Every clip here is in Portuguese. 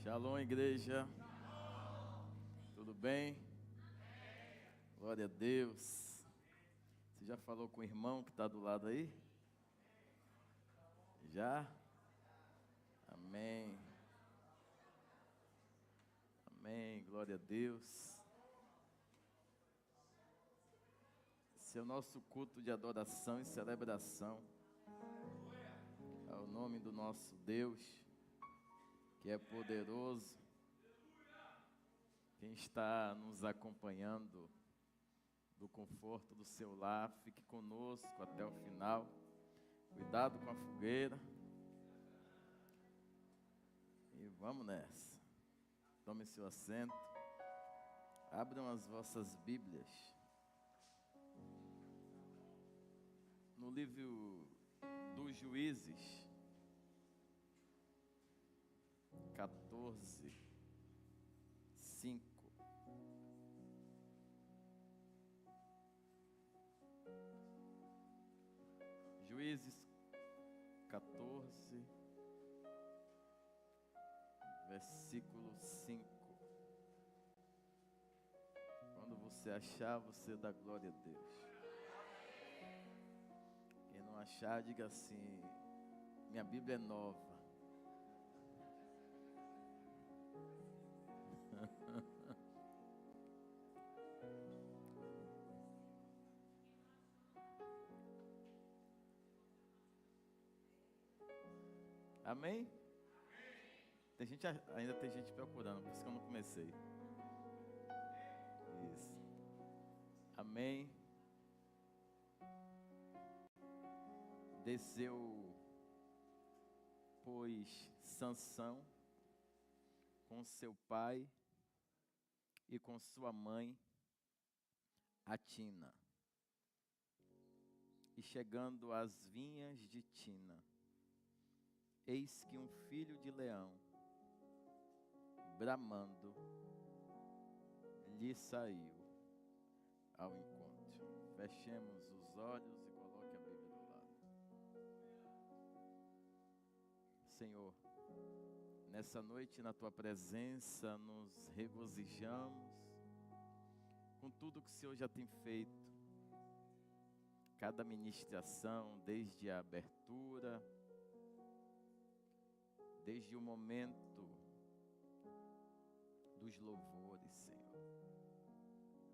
Shalom, igreja. Tudo bem? Glória a Deus. Você já falou com o irmão que está do lado aí? Já? Amém. Amém. Glória a Deus. Esse é o nosso culto de adoração e celebração ao nome do nosso Deus, que é poderoso. Quem está nos acompanhando do conforto do seu lar, fique conosco até o final. Cuidado com a fogueira. E vamos nessa. Tome seu assento. Abram as vossas Bíblias. No livro dos Juízes, 14, 5. Juízes 14, versículo 5. Quando você achar, você dá glória a Deus. Quem não achar, diga assim: minha Bíblia é nova. Amém? Tem gente, ainda tem gente procurando, por isso que eu não comecei. Isso. Amém. Desceu, pois, Sansão com seu pai e com sua mãe, a Tina. E chegando às vinhas de Tina, eis que um filho de leão, bramando, lhe saiu ao encontro. Fechemos os olhos e coloque a Bíblia do lado. Senhor, nessa noite, na Tua presença, nos regozijamos com tudo que o Senhor já tem feito. Cada ministração, desde a abertura, desde o momento dos louvores, Senhor.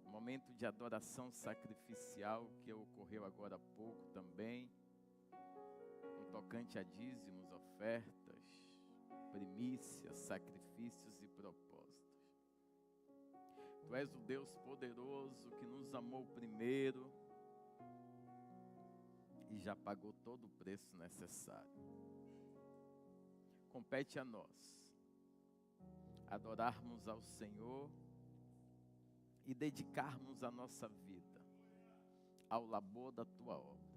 Momento de adoração sacrificial que ocorreu agora há pouco também, um tocante a dízimos, ofertas, primícias, sacrifícios e propósitos. Tu és o Deus poderoso que nos amou primeiro e já pagou todo o preço necessário. Compete a nós adorarmos ao Senhor e dedicarmos a nossa vida ao labor da Tua obra.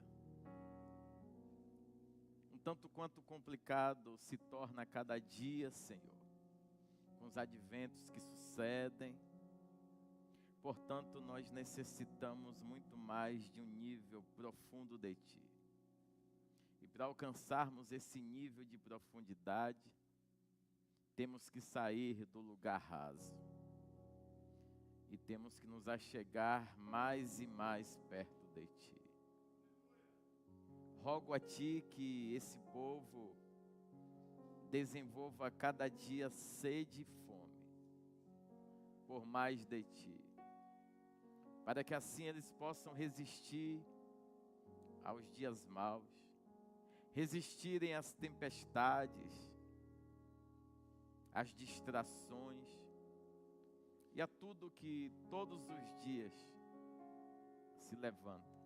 Um tanto quanto complicado se torna a cada dia, Senhor, com os adventos que sucedem. Portanto, nós necessitamos muito mais de um nível profundo de Ti. E para alcançarmos esse nível de profundidade, temos que sair do lugar raso. E temos que nos achegar mais e mais perto de Ti. Rogo a Ti que esse povo desenvolva a cada dia sede e fome por mais de Ti. Para que assim eles possam resistir aos dias maus, resistirem às tempestades, às distrações e a tudo que todos os dias se levanta,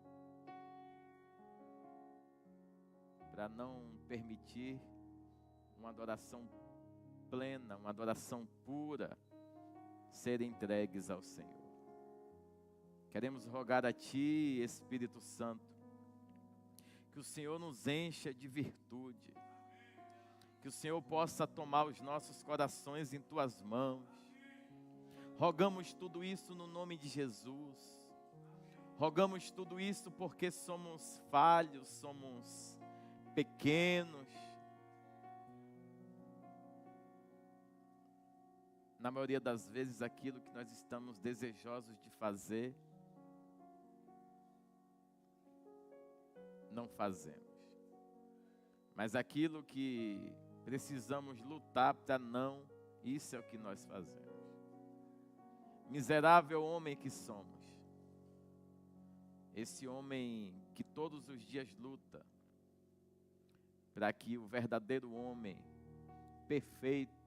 para não permitir uma adoração plena, uma adoração pura, ser entregues ao Senhor. Queremos rogar a Ti, Espírito Santo, que o Senhor nos encha de virtude, que o Senhor possa tomar os nossos corações em Tuas mãos. Rogamos tudo isso no nome de Jesus. Rogamos tudo isso porque somos falhos, somos pequenos. na maioria das vezes, aquilo que nós estamos desejosos de fazer, não fazemos. Mas aquilo que precisamos lutar para não, isso é o que nós fazemos. Miserável homem que somos. Esse homem que todos os dias luta para que o verdadeiro homem perfeito,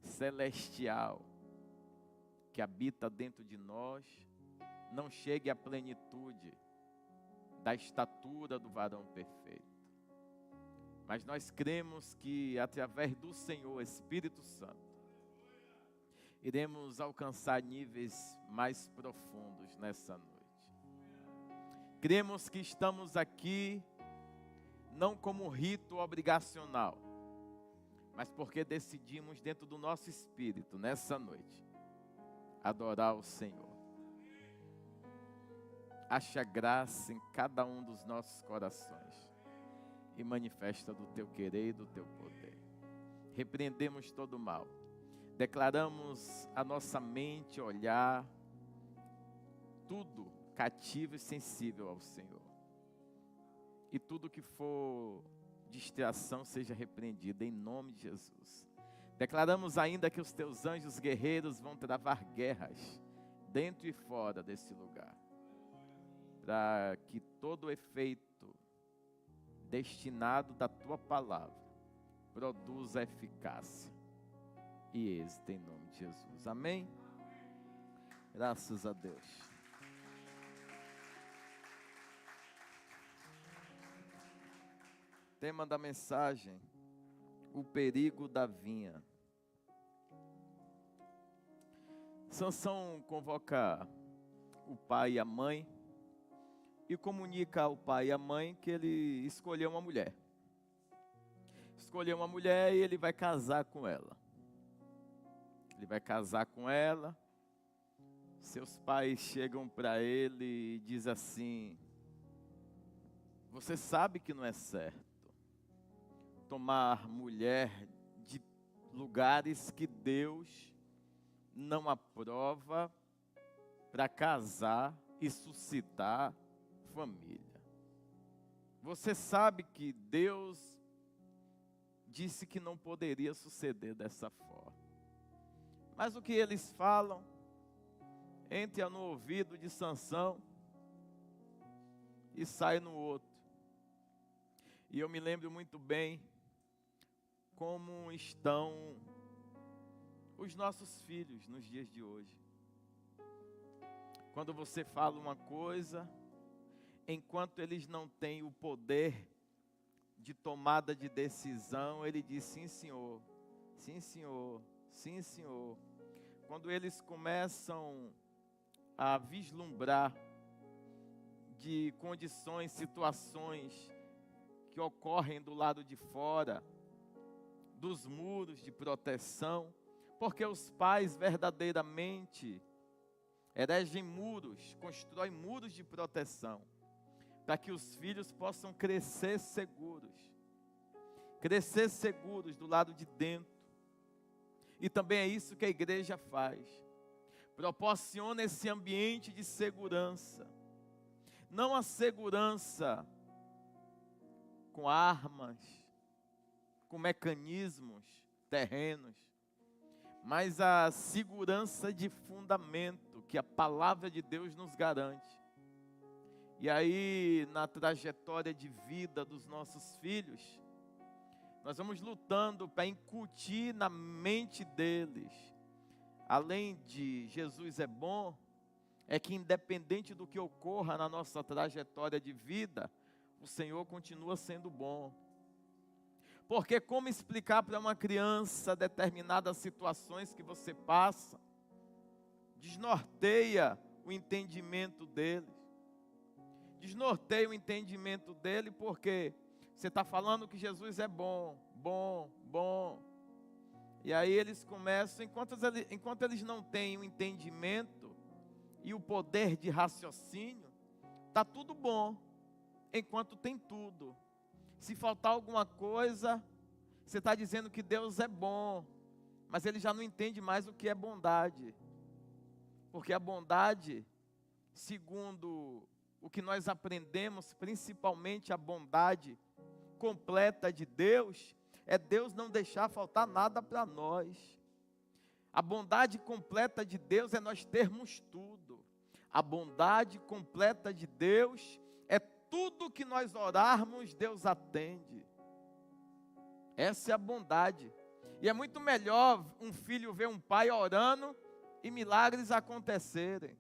celestial, que habita dentro de nós, não chegue à plenitude da estatura do varão perfeito. Mas nós cremos que através do Senhor, Espírito Santo, iremos alcançar níveis mais profundos nessa noite. Cremos que estamos aqui não como rito obrigacional, mas porque decidimos dentro do nosso espírito, nessa noite, adorar o Senhor. Acha graça em cada um dos nossos corações e manifesta do teu querer e do teu poder. Repreendemos todo o mal. Declaramos a nossa mente, olhar, tudo cativo e sensível ao Senhor. E tudo que for distração seja repreendido em nome de Jesus. Declaramos ainda que os teus anjos guerreiros vão travar guerras dentro e fora desse lugar, para que todo o efeito destinado da tua palavra produza eficácia e êxito em nome de Jesus. Amém? Graças a Deus. Tema da mensagem: o perigo da vinha. Sansão convoca o pai e a mãe e comunica ao pai e à mãe que ele escolheu uma mulher. Escolheu uma mulher e ele vai casar com ela. Ele vai casar com ela. Seus pais chegam para ele e dizem assim: você sabe que não é certo tomar mulher de lugares que Deus não aprova para casar e suscitar família. Você sabe que Deus disse que não poderia suceder dessa forma. Mas o que eles falam entra no ouvido de Sansão e sai no outro. E eu me lembro muito bem como estão os nossos filhos nos dias de hoje. Quando você fala uma coisa, enquanto eles não têm o poder de tomada de decisão, ele diz sim senhor, sim senhor, sim senhor. Quando eles começam a vislumbrar de condições, situações que ocorrem do lado de fora, dos muros de proteção, porque os pais verdadeiramente erigem muros, constroem muros de proteção, para que os filhos possam crescer seguros do lado de dentro. E também é isso que a igreja faz, proporciona esse ambiente de segurança, não a segurança com armas, com mecanismos terrenos, mas a segurança de fundamento que a palavra de Deus nos garante. E aí, na trajetória de vida dos nossos filhos, nós vamos lutando para incutir na mente deles, além de Jesus é bom, é que independente do que ocorra na nossa trajetória de vida, o Senhor continua sendo bom. Porque como explicar para uma criança determinadas situações que você passa? Desnorteia o entendimento dele. Desnorteia o entendimento dele porque você está falando que Jesus é bom, bom, bom. E aí eles começam, enquanto eles não têm o entendimento e o poder de raciocínio, está tudo bom, enquanto tem tudo. Se faltar alguma coisa, você está dizendo que Deus é bom. mas ele já não entende mais o que é bondade. Porque a bondade, segundo o que nós aprendemos, principalmente a bondade completa de Deus, é Deus não deixar faltar nada para nós. A bondade completa de Deus é nós termos tudo. A bondade completa de Deus é tudo que nós orarmos, Deus atende. Essa é a bondade. E é muito melhor um filho ver um pai orando e milagres acontecerem.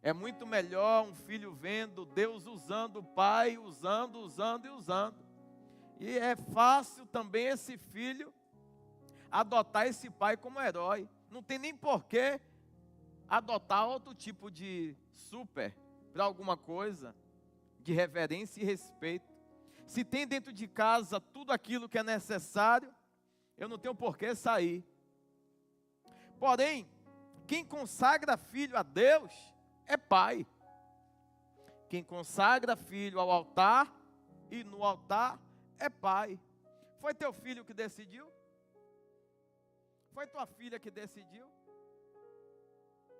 É muito melhor um filho vendo Deus usando o pai, usando. E é fácil também esse filho adotar esse pai como herói. Não tem nem porquê adotar outro tipo de super para alguma coisa, de reverência e respeito. Se tem dentro de casa tudo aquilo que é necessário, eu não tenho porquê sair. Porém, quem consagra filho a Deus é pai. Quem consagra filho ao altar e no altar é pai. Foi teu filho que decidiu? Foi tua filha que decidiu?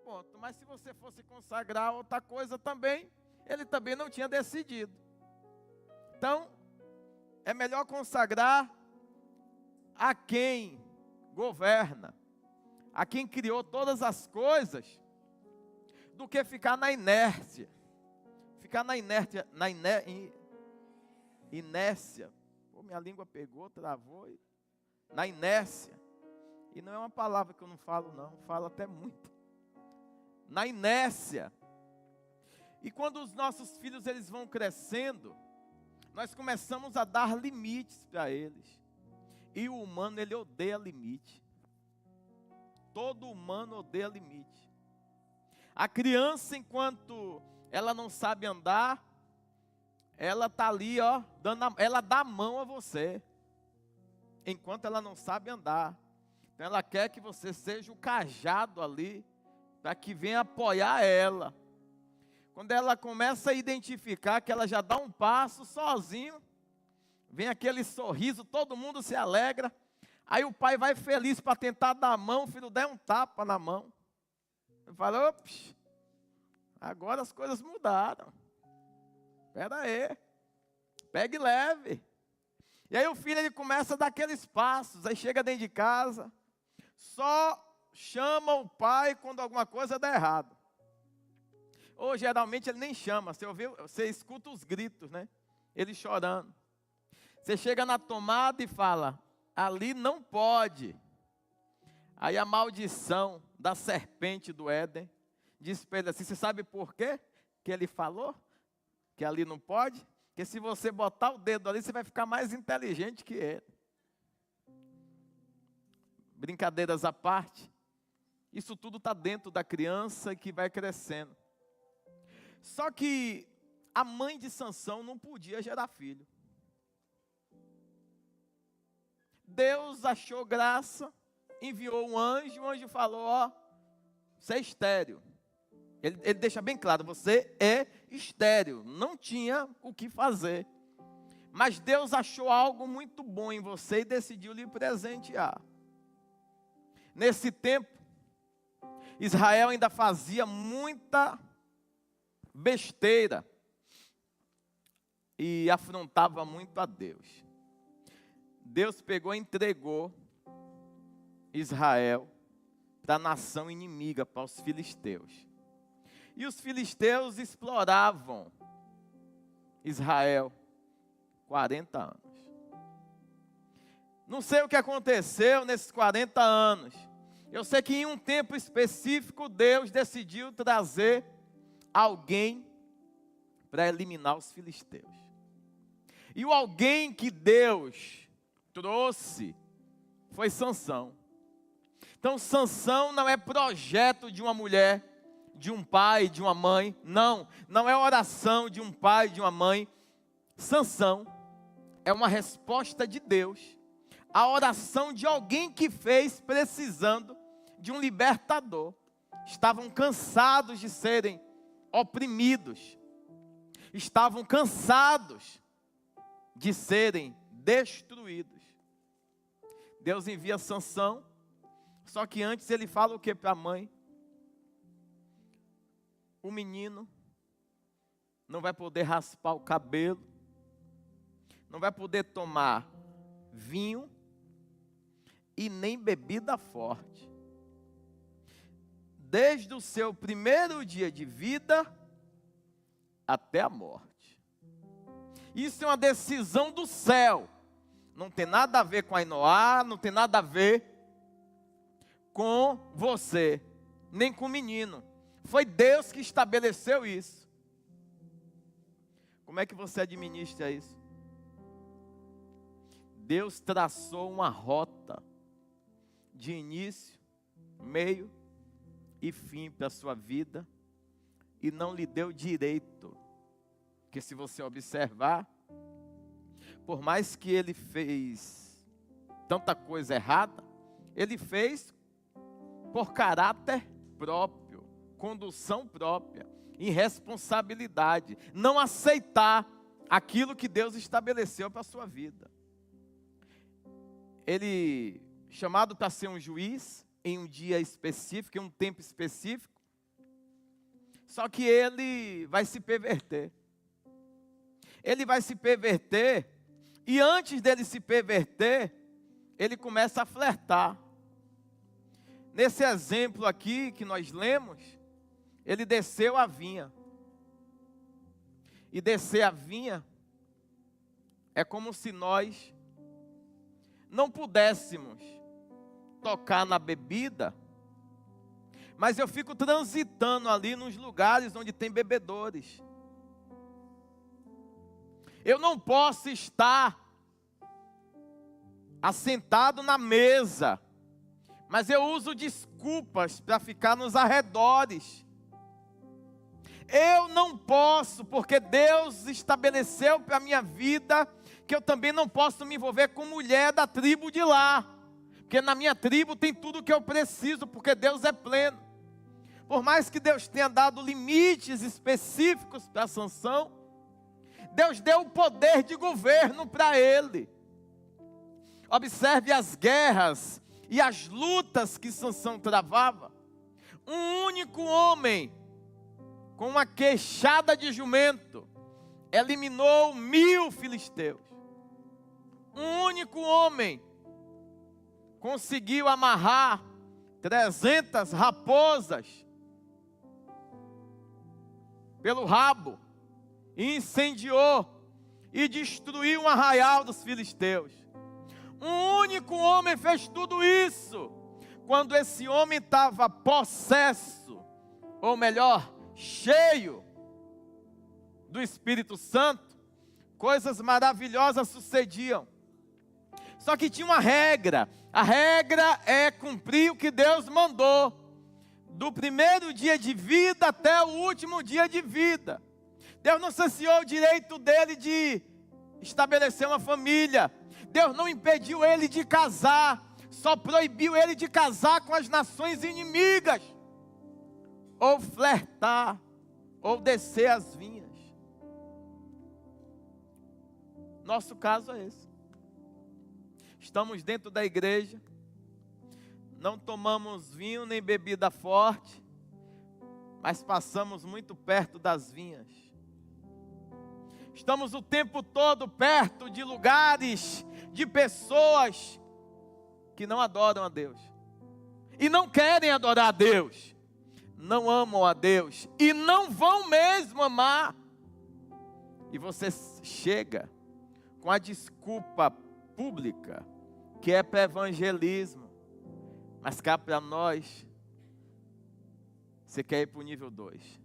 Ponto. Mas se você fosse consagrar outra coisa também, ele também não tinha decidido. Então, é melhor consagrar a quem governa, a quem criou todas as coisas, do que ficar na inércia. Ficar na inércia. Pô, minha língua pegou, travou. Na inércia. E não é uma palavra que eu não falo não, falo até muito. Na inércia. E quando os nossos filhos eles vão crescendo, nós começamos a dar limites para eles. E o humano ele odeia limite. Todo humano odeia limite. A criança, enquanto ela não sabe andar, ela está ali, ó, ela dá a mão a você. Enquanto ela não sabe andar. Então ela quer que você seja o cajado ali, para que venha apoiar ela. Quando ela começa a identificar que ela já dá um passo sozinho, vem aquele sorriso, todo mundo se alegra. Aí o pai vai feliz para tentar dar a mão, o filho dá um tapa na mão. Ele fala, ops, agora as coisas mudaram. Espera aí, pegue leve. E aí o filho ele começa a dar aqueles passos, aí chega dentro de casa, só chama o pai quando alguma coisa dá errado. Ou geralmente ele nem chama, você escuta os gritos, né? Ele chorando. Você chega na tomada e fala, ali não pode. Aí a maldição da serpente do Éden diz para ele assim, você sabe por quê que ele falou que ali não pode? Porque se você botar o dedo ali, você vai ficar mais inteligente que ele. Brincadeiras à parte, isso tudo está dentro da criança que vai crescendo. Só que a mãe de Sansão não podia gerar filho. Deus achou graça, enviou um anjo, o anjo falou, ó, você é estéril. Ele deixa bem claro, você é estéril, não tinha o que fazer. Mas Deus achou algo muito bom em você e decidiu lhe presentear. Nesse tempo, Israel ainda fazia muita besteira e afrontava muito a Deus. Deus pegou e entregou Israel para a nação inimiga, para os filisteus. E os filisteus exploravam Israel 40 anos. Não sei o que aconteceu nesses 40 anos. Eu sei que em um tempo específico Deus decidiu trazer alguém para eliminar os filisteus. E o alguém que Deus trouxe foi Sansão. Então Sansão não é projeto de uma mulher, de um pai, de uma mãe. Não é oração de um pai, de uma mãe. Sansão é uma resposta de Deus. A oração de alguém que fez precisando de um libertador. Estavam cansados de serem oprimidos. Estavam cansados de serem destruídos. Deus envia Sansão Só que antes ele fala o que para a mãe? O menino não vai poder raspar o cabelo, não vai poder tomar vinho e nem bebida forte. Desde o seu primeiro dia de vida até a morte. Isso é uma decisão do céu. Não tem nada a ver com a Ainoá, não tem nada a ver com você, nem com o menino. Foi Deus que estabeleceu isso. Como é que você administra isso? Deus traçou uma rota de início, meio e fim para a sua vida e não lhe deu direito. Porque se você observar, por mais que ele fez tanta coisa errada, ele fez por caráter próprio, condução própria, irresponsabilidade, não aceitar aquilo que Deus estabeleceu para a sua vida. Ele, chamado para ser um juiz, em um dia específico, em um tempo específico, só que ele vai se perverter. Ele vai se perverter, e antes dele se perverter, ele começa a flertar. Nesse exemplo aqui que nós lemos, ele desceu a vinha. E descer a vinha é como se nós não pudéssemos tocar na bebida, mas eu fico transitando ali nos lugares onde tem bebedores. Eu não posso estar assentado na mesa, mas eu uso desculpas para ficar nos arredores. Eu não posso, porque Deus estabeleceu para a minha vida que eu também não posso me envolver com mulher da tribo de lá, porque na minha tribo tem tudo o que eu preciso, porque Deus é pleno. Por mais que Deus tenha dado limites específicos para Sansão, Deus deu o poder de governo para ele. Observe as guerras e as lutas que Sansão travava. Um único homem, com uma queixada de jumento, eliminou 1000 filisteus. Um único homem conseguiu amarrar 300 raposas pelo rabo, e incendiou e destruiu um arraial dos filisteus. Um único homem fez tudo isso. Quando esse homem estava possesso, ou melhor, cheio do Espírito Santo, coisas maravilhosas sucediam. Só que tinha uma regra. A regra é cumprir o que Deus mandou, do primeiro dia de vida até o último dia de vida. Deus não saciou o direito dele de estabelecer uma família. Deus não impediu ele de casar, só proibiu ele de casar com as nações inimigas, ou flertar, ou descer as vinhas. Nosso caso é esse. Estamos dentro da igreja, não tomamos vinho nem bebida forte, mas passamos muito perto das vinhas. Estamos o tempo todo perto de lugares, de pessoas que não adoram a Deus. E não querem adorar a Deus. Não amam a Deus. E não vão mesmo amar. E você chega com a desculpa pública, que é para evangelismo. Mas cá para nós, você quer ir para o nível 2.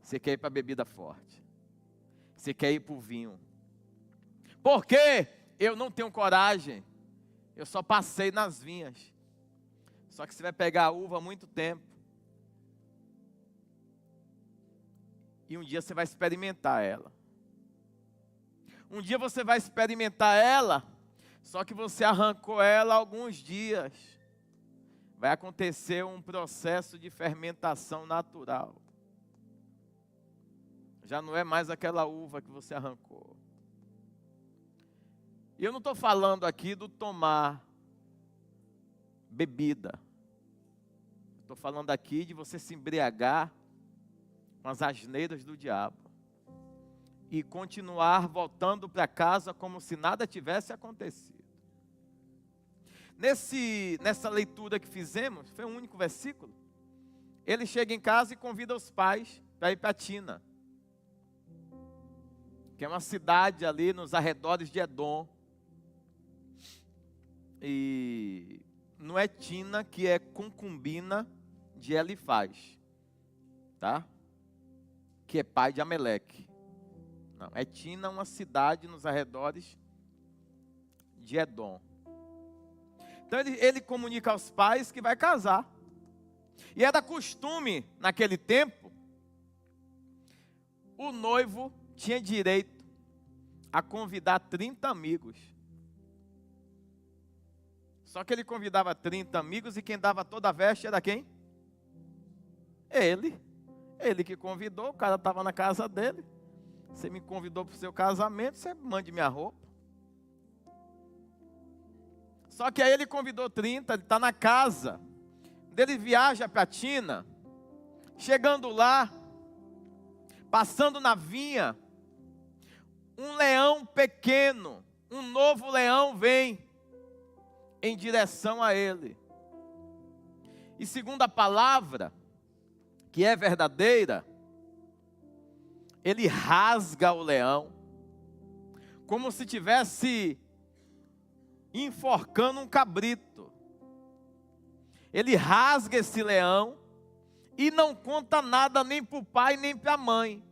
Você quer ir para a bebida forte. Você quer ir para o vinho. Por quê? Eu não tenho coragem. Eu só passei nas vinhas. Só que você vai pegar a uva há muito tempo. E um dia você vai experimentar ela. Um dia você vai experimentar ela, só que você arrancou ela há alguns dias. Vai acontecer um processo de fermentação natural. Já não é mais aquela uva que você arrancou. E eu não estou falando aqui do tomar bebida. Estou falando aqui de você se embriagar com as asneiras do diabo e continuar voltando para casa como se nada tivesse acontecido. Nessa leitura que fizemos, foi um único versículo. Ele chega em casa e convida os pais para ir para Tina, que é uma cidade ali nos arredores de Edom. E não é Tina que é concubina de Elifaz, tá? Que é pai de Ameleque. Não, é Tina, uma cidade nos arredores de Edom. Então ele comunica aos pais que vai casar. E era costume, naquele tempo, o noivo tinha direito a convidar 30 amigos. Só que ele convidava 30 amigos e quem dava toda a veste era quem? Ele. Ele que convidou, o cara estava na casa dele. Você me convidou para o seu casamento, você mande minha roupa. Só que aí ele convidou 30, ele está na casa. Ele viaja para Tina. Chegando lá, passando na vinha, um leão pequeno, um novo leão vem em direção a ele. E segundo a palavra, que é verdadeira, ele rasga o leão, como se tivesse enforcando um cabrito. Ele rasga esse leão e não conta nada nem para o pai nem para a mãe.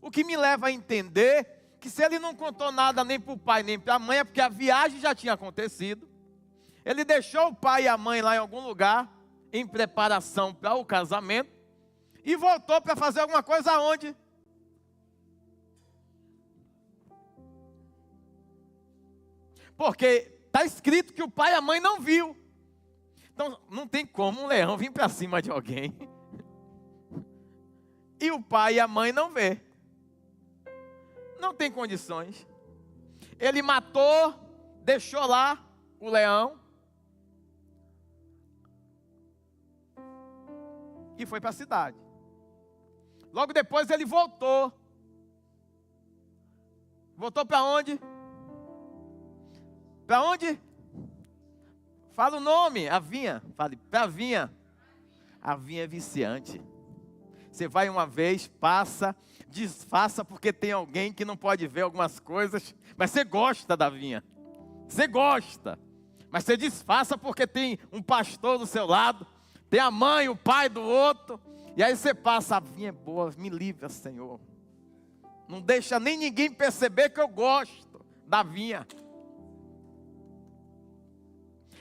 O que me leva a entender que se ele não contou nada nem para o pai nem para a mãe, é porque a viagem já tinha acontecido. Ele deixou o pai e a mãe lá em algum lugar, em preparação para o casamento, e voltou para fazer alguma coisa aonde? Porque está escrito que o pai e a mãe não viu. Então não tem como um leão vir para cima de alguém e o pai e a mãe não vê. Não tem condições. Ele matou, deixou lá o leão e foi para a cidade. Logo depois ele voltou. Voltou para onde? Para onde? Fala o nome, a vinha. Fale, para a vinha. A vinha é viciante. Você vai uma vez, passa, disfarça porque tem alguém que não pode ver algumas coisas, mas você gosta da vinha. Você gosta. Mas você disfarça porque tem um pastor do seu lado, tem a mãe, o pai do outro, e aí você passa, a vinha é boa, me livra, Senhor. Não deixa nem ninguém perceber que eu gosto da vinha.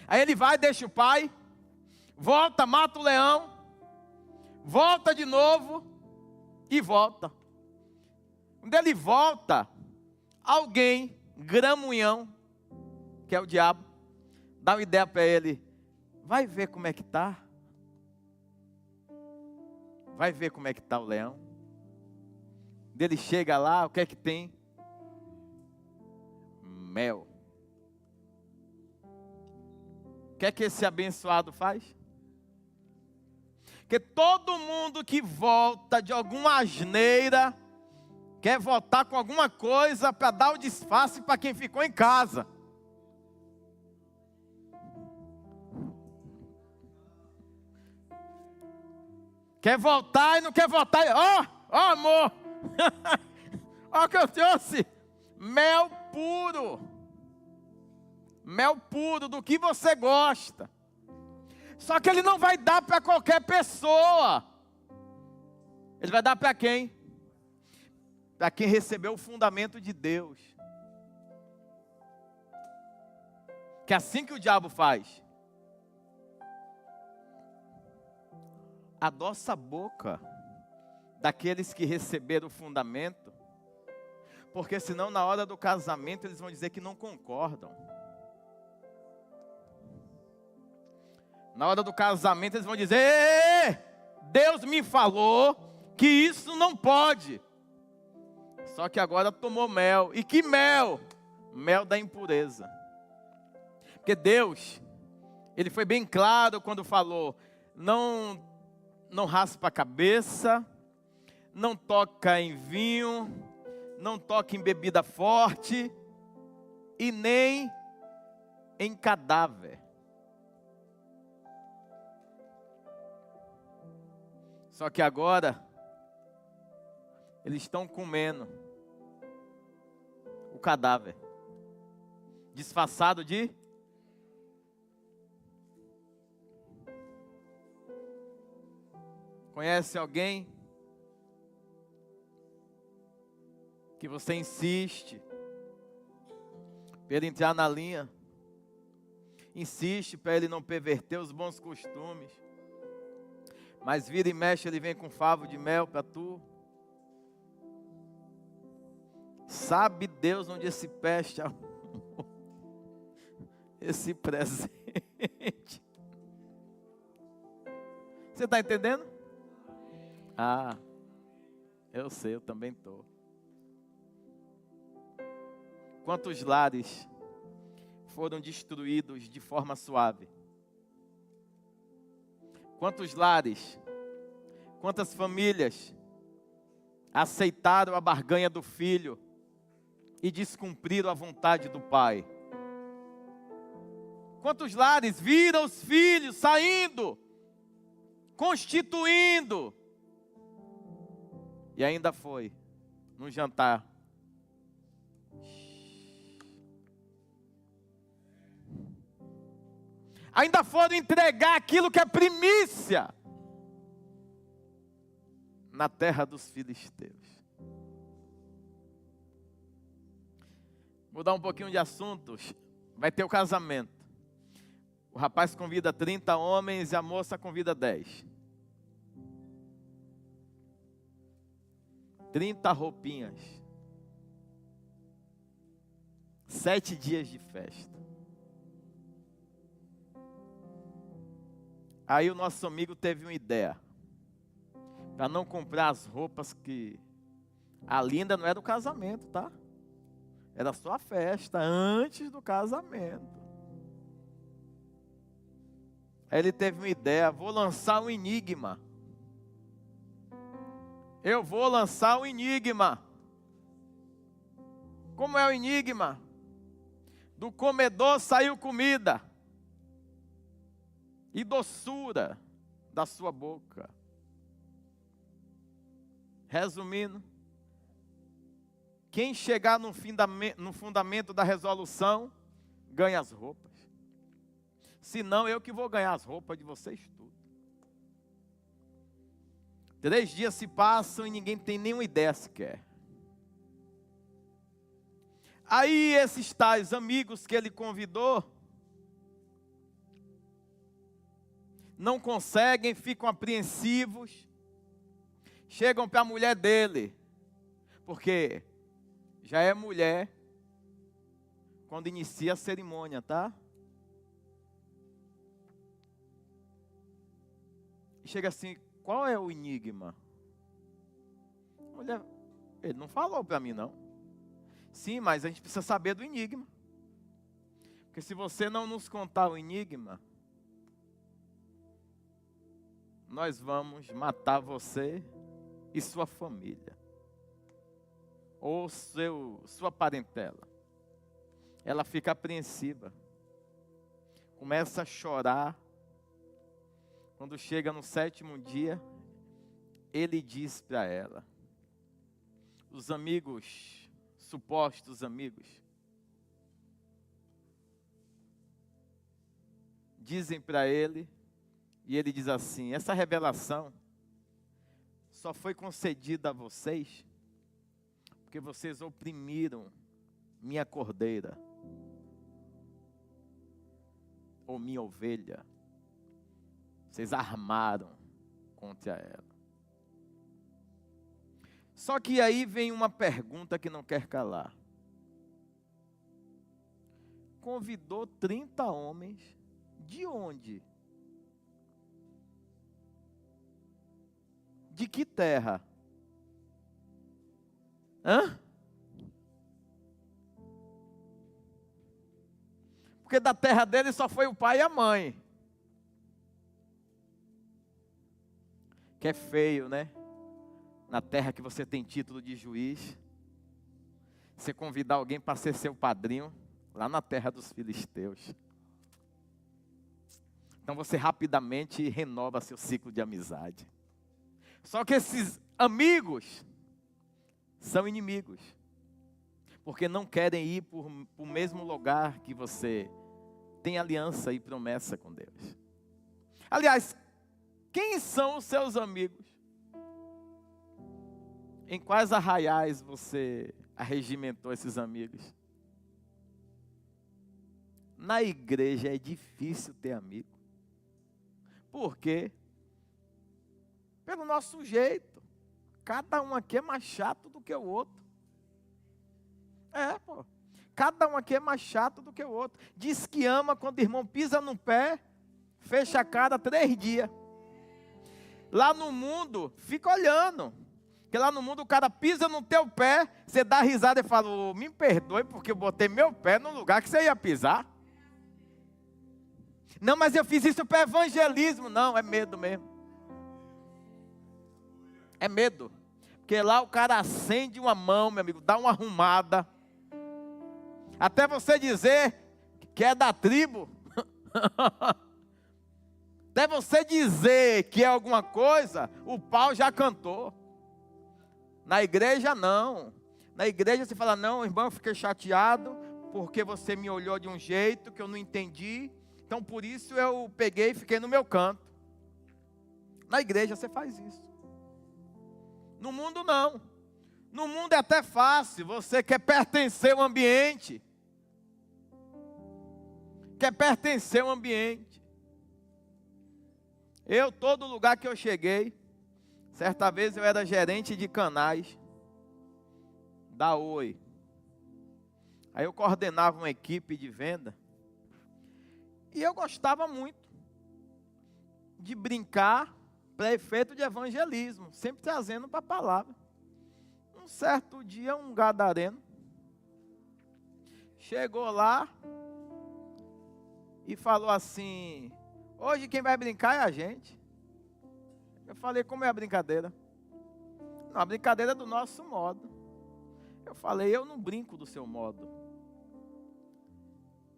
Aí ele vai, deixa o pai, volta, mata o leão, volta de novo e volta. Quando ele volta, alguém, gramunhão, que é o diabo, dá uma ideia para ele, vai ver como é que está. Vai ver como é que está o leão. Ele chega lá, o que é que tem? Mel. O que é que esse abençoado faz? Porque todo mundo que volta de alguma asneira quer voltar com alguma coisa para dar o disfarce para quem ficou em casa. Quer voltar e não quer voltar. Ó, amor. Ó o que eu trouxe. Mel puro. Mel puro, do que você gosta. Só que ele não vai dar para qualquer pessoa. Ele vai dar para quem? Para quem recebeu o fundamento de Deus. Que é assim que o diabo faz. Adoça a boca daqueles que receberam o fundamento, porque senão na hora do casamento eles vão dizer que não concordam. Na hora do casamento eles vão dizer, ei, Deus me falou que isso não pode. Só que agora tomou mel. E que mel? Mel da impureza. Porque Deus, Ele foi bem claro quando falou: não raspa a cabeça, não toca em vinho, não toca em bebida forte e nem em cadáver. Só que agora eles estão comendo o cadáver, disfarçado de... Conhece alguém que você insiste para ele entrar na linha, insiste para ele não perverter os bons costumes, mas vira e mexe, ele vem com favo de mel para tu? Sabe Deus onde esse peste arrumou esse presente? Você está entendendo? Ah, eu sei, eu também estou. Quantos lares foram destruídos de forma suave? Quantos lares, quantas famílias aceitaram a barganha do filho e descumpriram a vontade do pai? Quantos lares viram os filhos saindo, constituindo, e ainda foi num jantar. Ainda foram entregar aquilo que é primícia na terra dos filisteus. Mudar um pouquinho de assuntos. Vai ter o casamento. O rapaz convida 30 homens e a moça convida 10. 30 roupinhas. 7 dias de festa. Aí o nosso amigo teve uma ideia. Para não comprar as roupas que... Ali ainda não era o casamento, tá? Era só a festa, antes do casamento. Aí ele teve uma ideia: vou lançar um enigma. Eu vou lançar um enigma. Como é o enigma? Do comedor saiu comida e doçura da sua boca. Resumindo, quem chegar no fundamento da resolução, ganha as roupas. Se não, eu que vou ganhar as roupas de vocês tudo. 3 dias se passam e ninguém tem nenhuma ideia sequer. Aí esses tais amigos que ele convidou não conseguem, ficam apreensivos, chegam para a mulher dele, porque já é mulher quando inicia a cerimônia, tá? E chega assim: qual é o enigma? A mulher: ele não falou para mim não. Sim, mas a gente precisa saber do enigma. Porque se você não nos contar o enigma, nós vamos matar você e sua família. Ou sua parentela. Ela fica apreensiva. Começa a chorar. Quando chega no 7º dia, ele diz para ela. Os amigos, supostos amigos, dizem para ele, e ele diz assim: essa revelação só foi concedida a vocês porque vocês oprimiram minha cordeira, ou minha ovelha. Vocês armaram contra ela. Só que aí vem uma pergunta que não quer calar. Convidou 30 homens, de onde? De que terra? Hã? Porque da terra dele só foi o pai e a mãe. Que é feio, né? Na terra que você tem título de juiz, você convidar alguém para ser seu padrinho, lá na terra dos filisteus. Então você rapidamente renova seu ciclo de amizade. Só que esses amigos são inimigos, porque não querem ir para o mesmo lugar que você tem aliança e promessa com Deus. Aliás, quem são os seus amigos? Em quais arraiais você arregimentou esses amigos? Na igreja é difícil ter amigo. Por quê? Pelo nosso jeito. Cada um aqui é mais chato do que o outro. Cada um aqui é mais chato do que o outro. Diz que ama quando o irmão pisa no pé, fecha a cara 3 dias. Lá no mundo, fica olhando. Porque lá no mundo o cara pisa no teu pé, você dá risada e fala, me perdoe porque eu botei meu pé no lugar que você ia pisar. Não, mas eu fiz isso para evangelismo. Não, é medo mesmo. É medo. Porque lá o cara acende uma mão, meu amigo, dá uma arrumada. Até você dizer que é da tribo. Até você dizer que é alguma coisa, o pau já cantou. Na igreja não. Na igreja você fala, não, irmão, eu fiquei chateado, porque você me olhou de um jeito que eu não entendi. Então por isso eu peguei e fiquei no meu canto. Na igreja você faz isso. No mundo não. No mundo é até fácil. Você quer pertencer ao ambiente. Quer pertencer ao ambiente. Todo lugar que eu cheguei, certa vez eu era gerente de canais da Oi. Aí eu coordenava uma equipe de venda. E eu gostava muito de brincar para efeito de evangelismo, sempre trazendo para a palavra. Um certo dia, um gadareno chegou lá e falou assim, hoje quem vai brincar é a gente. Eu falei, como é a brincadeira? Não, a brincadeira é do nosso modo. Eu falei, eu não brinco do seu modo.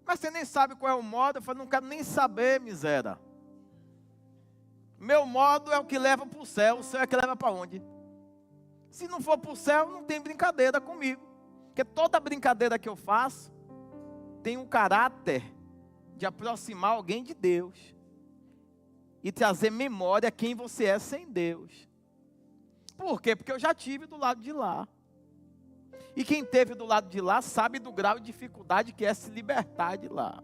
Mas você nem sabe qual é o modo. Eu falei, não quero nem saber, miséria. Meu modo é o que leva para o céu é que leva para onde? Se não for para o céu, não tem brincadeira comigo. Porque toda brincadeira que eu faço tem um caráter de aproximar alguém de Deus. E trazer memória a quem você é sem Deus. Por quê? Porque eu já tive do lado de lá. E quem teve do lado de lá sabe do grau de dificuldade que é se libertar de lá.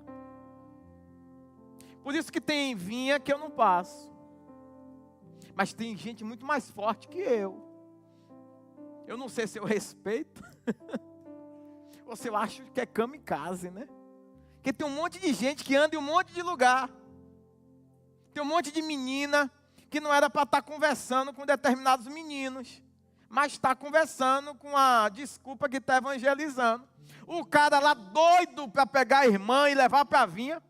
Por isso que tem vinha que eu não passo. Mas tem gente muito mais forte que eu. Eu não sei se eu respeito. Ou se eu acho que é kamikaze, né? Porque tem um monte de gente que anda em um monte de lugar. Tem um monte de menina que não era para estar conversando com determinados meninos. Mas está conversando com a desculpa que está evangelizando. O cara lá doido para pegar a irmã e levar para a vinha.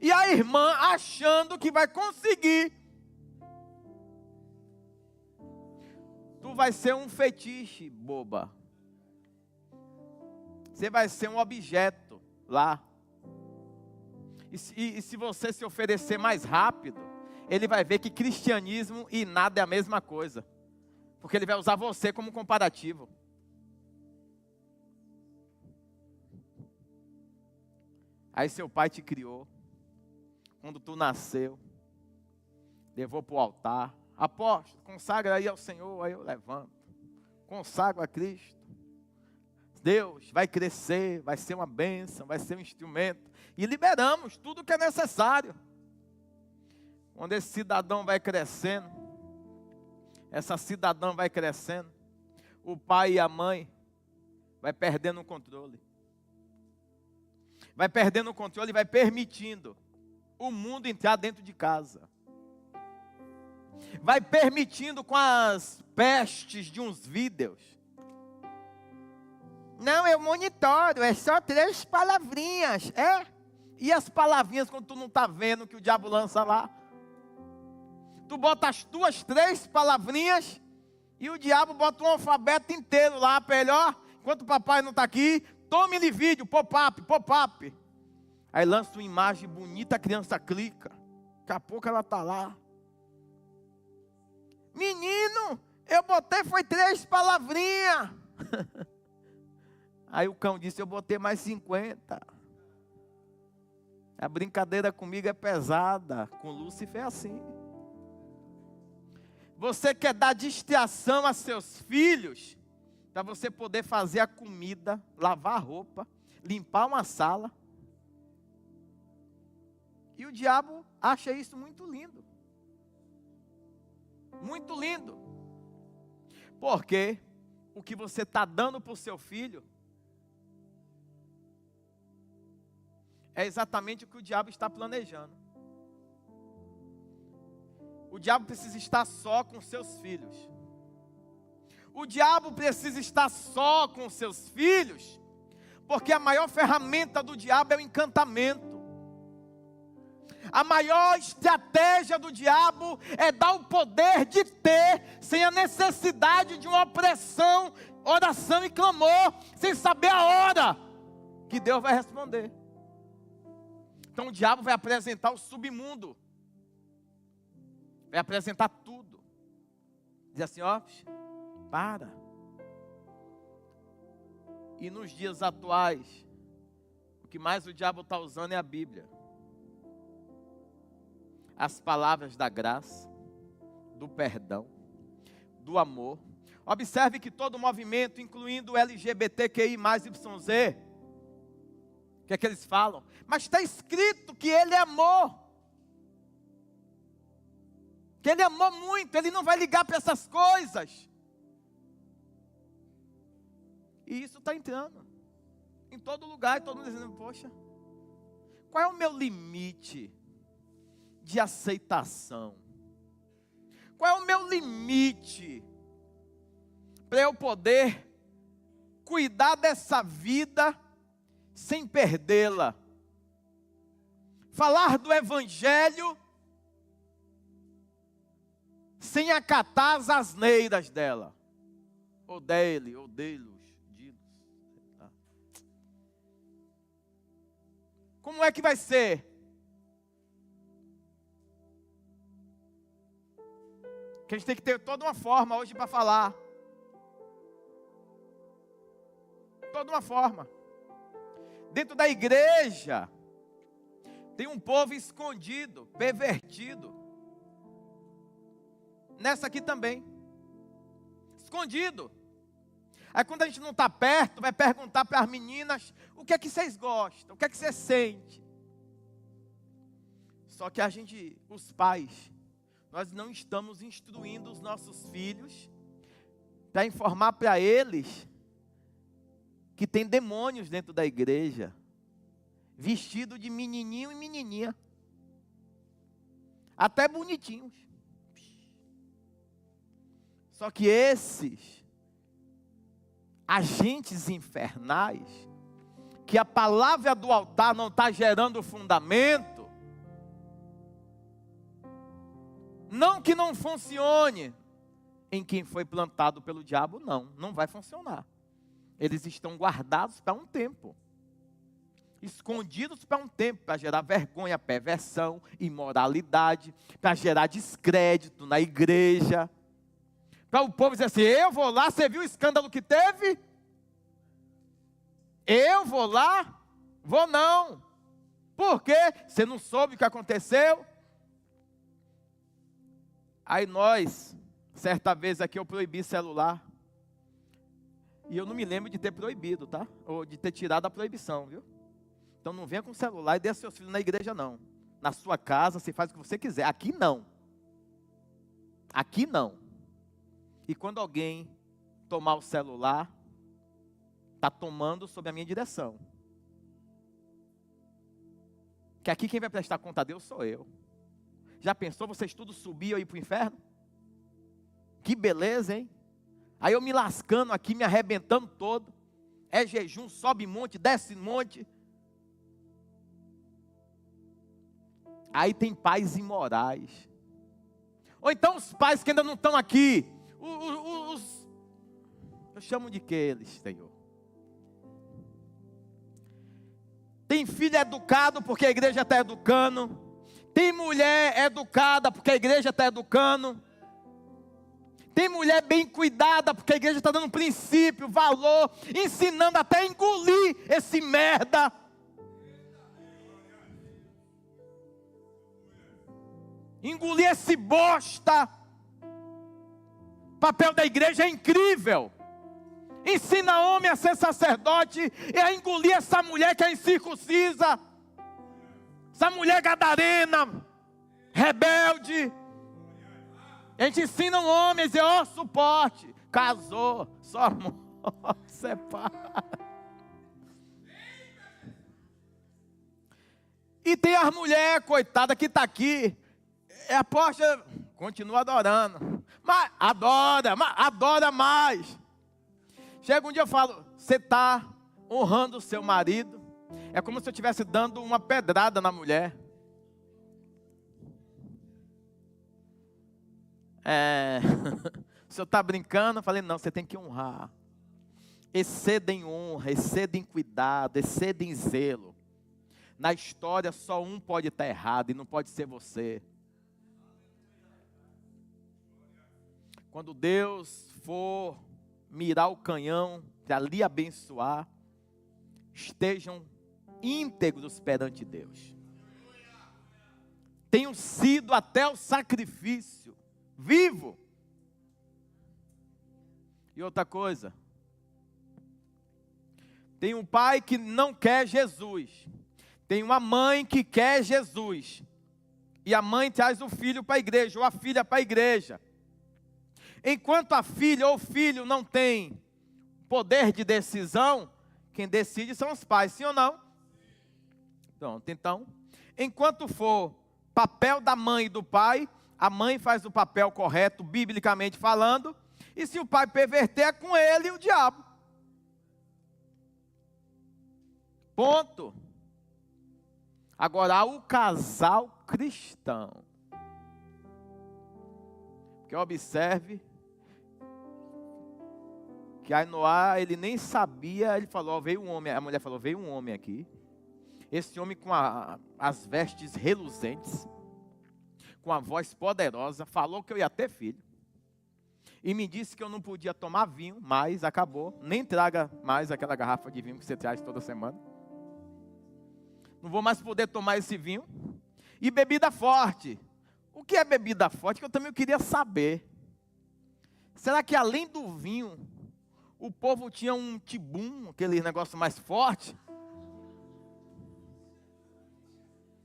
E a irmã achando que vai conseguir. Tu vai ser um fetiche, boba. Você vai ser um objeto lá. E se você se oferecer mais rápido, ele vai ver que cristianismo e nada é a mesma coisa. Porque ele vai usar você como comparativo. Aí seu pai te criou. Quando tu nasceu. Levou para o altar. Apóstolo, consagra aí ao Senhor. Aí eu levanto. Consagro a Cristo. Deus vai crescer. Vai ser uma bênção. Vai ser um instrumento. E liberamos tudo o que é necessário. Quando esse cidadão vai crescendo. Essa cidadã vai crescendo, o pai e a mãe vai perdendo o controle. Vai perdendo o controle e vai permitindo o mundo entrar dentro de casa. Vai permitindo com as pestes de uns vídeos. Não, eu monitoro, é só 3 palavrinhas. E as palavrinhas quando tu não está vendo que o diabo lança lá? Tu bota as tuas 3 palavrinhas e o diabo bota um alfabeto inteiro lá para ele, ó, enquanto o papai não está aqui, tome-lhe vídeo, pop-up, pop-up. Aí lança uma imagem bonita, a criança clica. Daqui a pouco ela está lá. Menino, eu botei foi 3 palavrinhas. Aí o cão disse, eu botei mais 50. A brincadeira comigo é pesada. Com Lúcifer é assim. Você quer dar distração a seus filhos, para você poder fazer a comida, lavar a roupa, limpar uma sala. E o diabo acha isso muito lindo. Muito lindo. Porque o que você está dando para o seu filho é exatamente o que o diabo está planejando. O diabo precisa estar só com seus filhos. O diabo precisa estar só com seus filhos, porque a maior ferramenta do diabo é o encantamento. A maior estratégia do diabo é dar o poder de ter, sem a necessidade de uma opressão, oração e clamor, sem saber a hora que Deus vai responder. Então o diabo vai apresentar o submundo, vai apresentar tudo. Diz assim, ó, para. E nos dias atuais, o que mais o diabo está usando é a Bíblia. As palavras da graça, do perdão, do amor. Observe que todo movimento, incluindo o LGBTQI+, YZ, o que é que eles falam? Mas está escrito que ele amou. Que ele amou muito, ele não vai ligar para essas coisas. E isso está entrando em todo lugar, e todo mundo dizendo, poxa, qual é o meu limite de aceitação? Qual é o meu limite para eu poder cuidar dessa vida sem perdê-la? Falar do Evangelho sem acatar as asneiras dela, ou dele, ou deles. Como é que vai ser? Que a gente tem que ter toda uma forma hoje para falar. Toda uma forma. Dentro da igreja, tem um povo escondido, pervertido. Nessa aqui também. Escondido. Aí quando a gente não está perto, vai perguntar para as meninas, o que é que vocês gostam? O que é que você sente? Só que a gente, os pais, nós não estamos instruindo os nossos filhos para informar para eles que tem demônios dentro da igreja, vestido de menininho e menininha, até bonitinhos. Só que esses agentes infernais, que a palavra do altar não está gerando fundamento, não que não funcione em quem foi plantado pelo diabo, não vai funcionar. Eles estão guardados para um tempo, escondidos para um tempo, para gerar vergonha, perversão, imoralidade, para gerar descrédito na igreja, para o povo dizer assim, eu vou lá, você viu o escândalo que teve? Eu vou lá? Vou não. Por quê? Você não soube o que aconteceu? Aí nós, certa vez aqui eu proibi celular. E eu não me lembro de ter proibido, tá? Ou de ter tirado a proibição, viu? Então não venha com celular e dê seus filhos na igreja não. Na sua casa você faz o que você quiser. Aqui não. Aqui não. E quando alguém tomar o celular, está tomando sob a minha direção. Que aqui quem vai prestar conta a Deus sou eu. Já pensou vocês tudo subir ou ir para o inferno? Que beleza, hein? Aí eu me lascando aqui, me arrebentando todo. É jejum, sobe monte, desce monte. Aí tem pais imorais. Ou então os pais que ainda não estão aqui. Eu chamo de que eles, Senhor? Tem filho educado porque a igreja está educando. Tem mulher educada porque a igreja está educando. Tem mulher bem cuidada porque a igreja está dando princípio, valor, ensinando até a engolir esse merda. Engolir esse bosta. O papel da igreja é incrível. Ensina homem a ser sacerdote e a engolir essa mulher que é incircuncisa. Essa mulher gadarena, rebelde. A gente ensina um homem a dizer, ó, suporte. Casou, só amor, separa. E tem as mulheres, coitada, que está aqui. É a poxa, continua adorando. Mas adora mais. Chega um dia eu falo, você está honrando o seu marido. É como se eu estivesse dando uma pedrada na mulher. O senhor está brincando? Eu falei, não, você tem que honrar. Exceda em honra, exceda em cuidado, exceda em zelo. Na história só um pode estar errado e não pode ser você. Quando Deus for mirar o canhão para lhe abençoar, estejam íntegros perante Deus. Tenham sido até o sacrifício vivo. E outra coisa, tem um pai que não quer Jesus, tem uma mãe que quer Jesus, e a mãe traz o filho para a igreja, ou a filha para a igreja. Enquanto a filha ou o filho não tem poder de decisão, quem decide são os pais, sim ou não? Pronto, então, enquanto for papel da mãe e do pai, a mãe faz o papel correto, biblicamente falando, e se o pai perverter, é com ele e o diabo. Ponto. Agora, o casal cristão, que observe, que Ainoá, ele nem sabia, ele falou, veio um homem, a mulher falou, veio um homem aqui, esse homem com as vestes reluzentes, com a voz poderosa, falou que eu ia ter filho, e me disse que eu não podia tomar vinho, mas acabou, nem traga mais aquela garrafa de vinho que você traz toda semana, não vou mais poder tomar esse vinho, e bebida forte. O que é bebida forte? Que eu também queria saber. Será que além do vinho, o povo tinha um tibum, aquele negócio mais forte?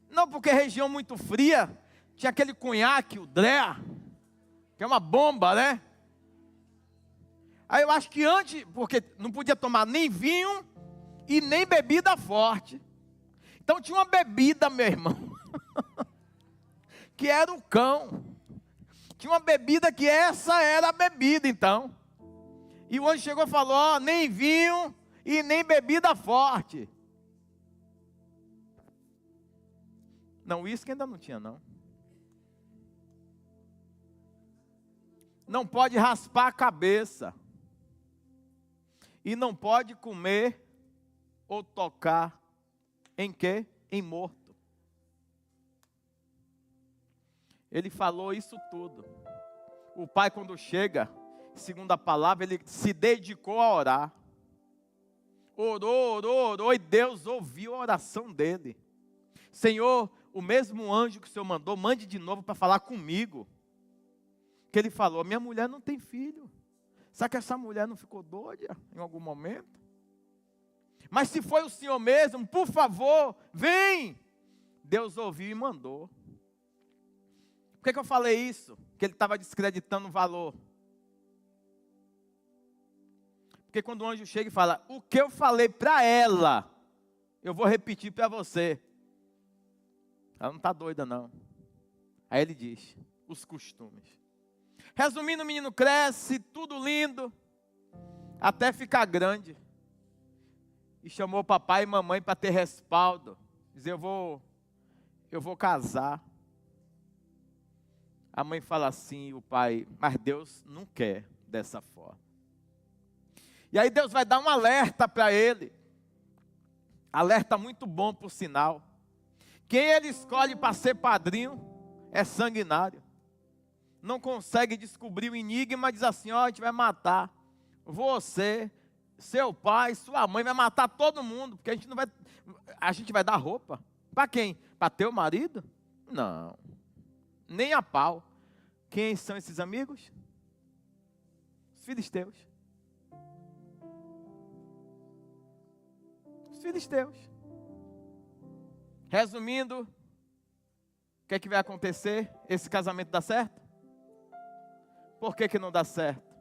Não, porque região muito fria, tinha aquele conhaque, o Drea, que é uma bomba, né? Aí eu acho que antes, porque não podia tomar nem vinho e nem bebida forte. Então tinha uma bebida, meu irmão, que era o cão. Tinha uma bebida que essa era a bebida, então. E o anjo chegou e falou, ó, nem vinho e nem bebida forte. Não, isso que ainda não tinha, não. Não pode raspar a cabeça. E não pode comer ou tocar em quê? Em morto. Ele falou isso tudo. O pai, quando chega, segundo a palavra, ele se dedicou a orar. Orou, e Deus ouviu a oração dele. Senhor, o mesmo anjo que o Senhor mandou, mande de novo para falar comigo. Que ele falou, minha mulher não tem filho. Será que essa mulher não ficou doida em algum momento? Mas se foi o Senhor mesmo, por favor, vem. Deus ouviu e mandou. Por que eu falei isso? Que ele estava descreditando o valor. Porque quando o anjo chega e fala, o que eu falei para ela, eu vou repetir para você. Ela não está doida não. Aí ele diz, os costumes. Resumindo, o menino cresce, tudo lindo, até ficar grande. E chamou papai e mamãe para ter respaldo. Dizer, eu vou casar. A mãe fala assim, o pai, mas Deus não quer dessa forma. E aí Deus vai dar um alerta para ele. Alerta muito bom, por sinal. Quem ele escolhe para ser padrinho é sanguinário. Não consegue descobrir o enigma, diz assim, ó, a gente vai matar você, seu pai, sua mãe, vai matar todo mundo, porque a gente vai dar roupa. Para quem? Para teu marido? Não. Nem a pau. Quem são esses amigos? Os filisteus. Os filisteus. Resumindo, o que é que vai acontecer? Esse casamento dá certo? Por que não dá certo?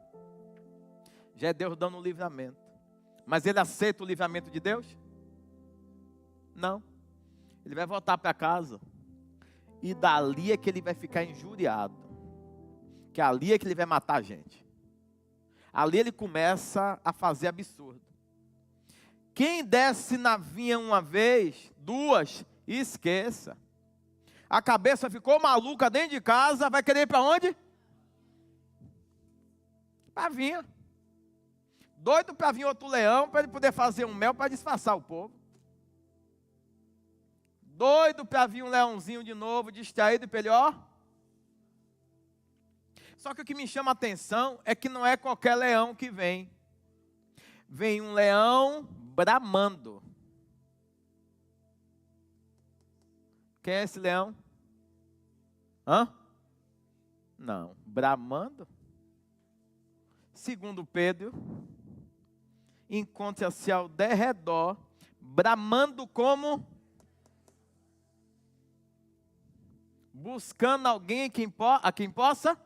Já é Deus dando um livramento. Mas ele aceita o livramento de Deus? Não. Ele vai voltar para casa. E dali é que ele vai ficar injuriado. Que ali é que ele vai matar a gente. Ali ele começa a fazer absurdo. Quem desce na vinha uma vez, duas, esqueça. A cabeça ficou maluca dentro de casa, vai querer ir para onde? Para a vinha. Doido para vir outro leão, para ele poder fazer um mel para disfarçar o povo. Doido para vir um leãozinho de novo, distraído para ele, ó. Só que o que me chama a atenção é que não é qualquer leão que vem. Vem um leão bramando. Quem é esse leão? Hã? Não, bramando. Segundo Pedro, encontra-se ao derredor, bramando como? Buscando alguém a quem possa.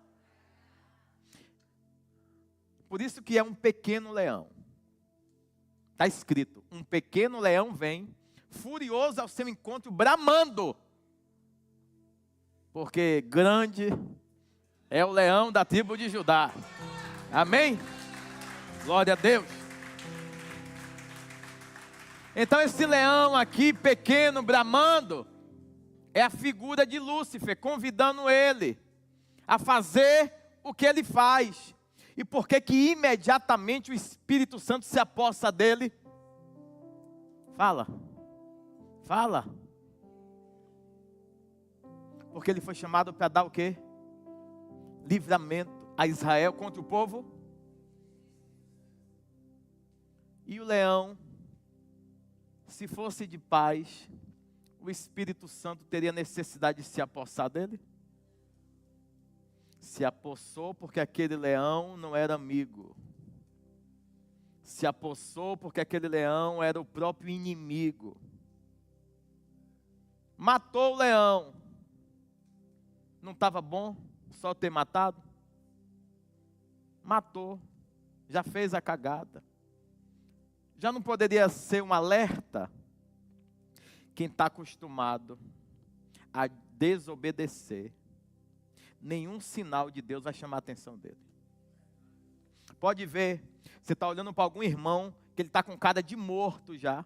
Por isso que é um pequeno leão. Está escrito, um pequeno leão vem, furioso ao seu encontro, bramando. Porque grande é o leão da tribo de Judá. Amém? Glória a Deus. Então esse leão aqui, pequeno, bramando, é a figura de Lúcifer, convidando ele a fazer o que ele faz. E por que que imediatamente o Espírito Santo se apossa dele? Fala. Fala. Porque ele foi chamado para dar o quê? Livramento a Israel contra o povo. E o leão, se fosse de paz, o Espírito Santo teria necessidade de se apossar dele? Se apossou porque aquele leão não era amigo. Se apossou porque aquele leão era o próprio inimigo. Matou o leão. Não estava bom só ter matado? Matou. Já fez a cagada. Já não poderia ser um alerta? Quem está acostumado a desobedecer, nenhum sinal de Deus vai chamar a atenção dele. Pode ver, você está olhando para algum irmão, que ele está com cara de morto já,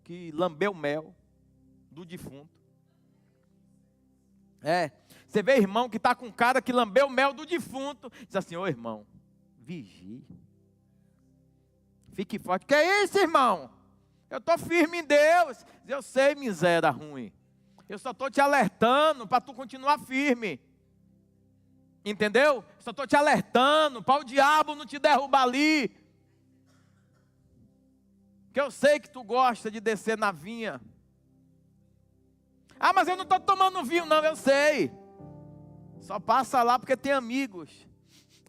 que lambeu mel do defunto. Você vê irmão que está com cara que lambeu mel do defunto, diz assim, ô irmão, vigie. Fique forte. Que é isso, irmão? Eu estou firme em Deus. Eu sei, miséria ruim. Eu só estou te alertando para tu continuar firme. Entendeu? Só estou te alertando para o diabo não te derrubar ali. Que eu sei que tu gosta de descer na vinha. Ah, mas eu não estou tomando vinho, não, eu sei. Só passa lá porque tem amigos.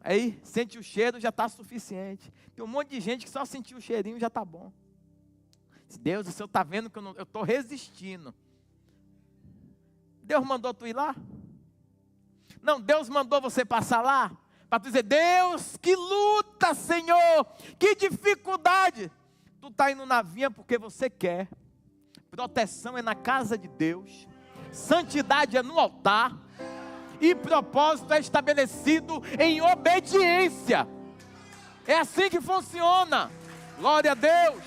Aí, sente o cheiro, já está suficiente. Tem um monte de gente que só sentiu o cheirinho já está bom. Deus, o Senhor está vendo que eu estou resistindo. Deus mandou tu ir lá? Não, Deus mandou você passar lá? Para tu dizer, Deus, que luta, Senhor, que dificuldade. Tu está indo na vinha porque você quer. Proteção é na casa de Deus. Santidade é no altar. E propósito é estabelecido em obediência. É assim que funciona. Glória a Deus.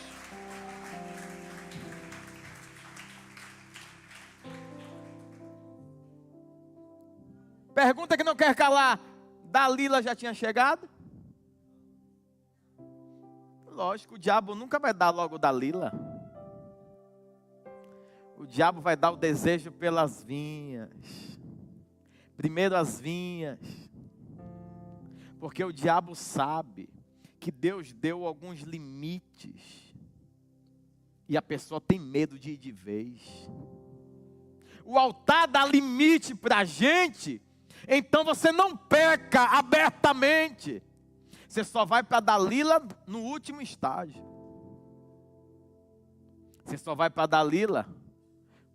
Pergunta que não quer calar. Dalila já tinha chegado? Lógico, o diabo nunca vai dar logo Dalila. O diabo vai dar o desejo pelas vinhas. Primeiro as vinhas. Porque o diabo sabe que Deus deu alguns limites. E a pessoa tem medo de ir de vez. O altar dá limite para a gente. Então você não peca abertamente. Você só vai para Dalila no último estágio. Você só vai para Dalila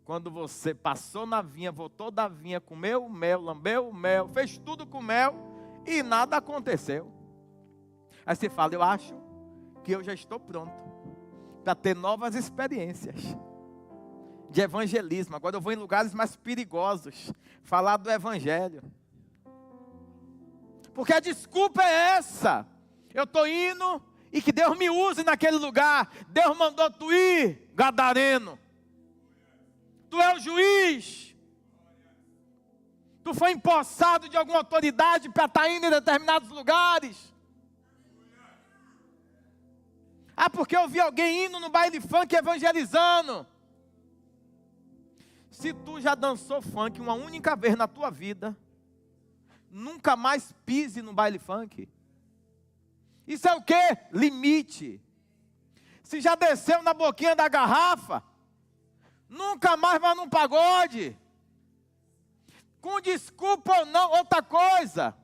quando você passou na vinha, voltou da vinha, comeu o mel, lambeu o mel, fez tudo com mel e nada aconteceu. Aí você fala, eu acho que eu já estou pronto para ter novas experiências de evangelismo. Agora eu vou em lugares mais perigosos falar do evangelho. Porque a desculpa é essa. Eu estou indo e que Deus me use naquele lugar. Deus mandou tu ir, gadareno. Tu é o juiz. Tu foi empossado de alguma autoridade para estar indo em determinados lugares. Ah, porque eu vi alguém indo no baile funk evangelizando. Se tu já dançou funk uma única vez na tua vida, nunca mais pise no baile funk. Isso é o quê? Limite. Se já desceu na boquinha da garrafa, nunca mais vai num pagode. Com desculpa ou não, outra coisa.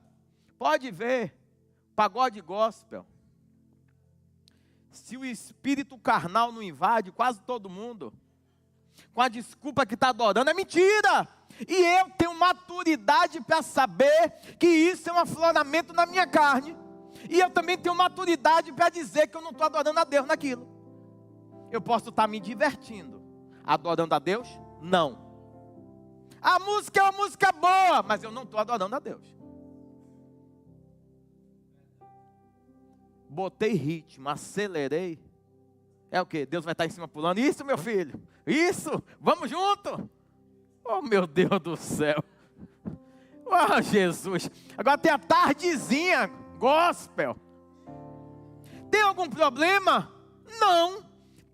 Pode ver, pagode gospel. Se o espírito carnal não invade quase todo mundo, com a desculpa que está adorando, é mentira. E eu tenho maturidade para saber que isso é um afloramento na minha carne. E eu também tenho maturidade para dizer que eu não estou adorando a Deus naquilo. Eu posso estar me divertindo. Adorando a Deus? Não. A música é uma música boa, mas eu não estou adorando a Deus. Botei ritmo, acelerei. É o quê? Deus vai estar em cima pulando. Isso, meu filho. Isso. Vamos junto. Oh, meu Deus do céu. Oh, Jesus. Agora tem a tardezinha gospel. Tem algum problema? Não.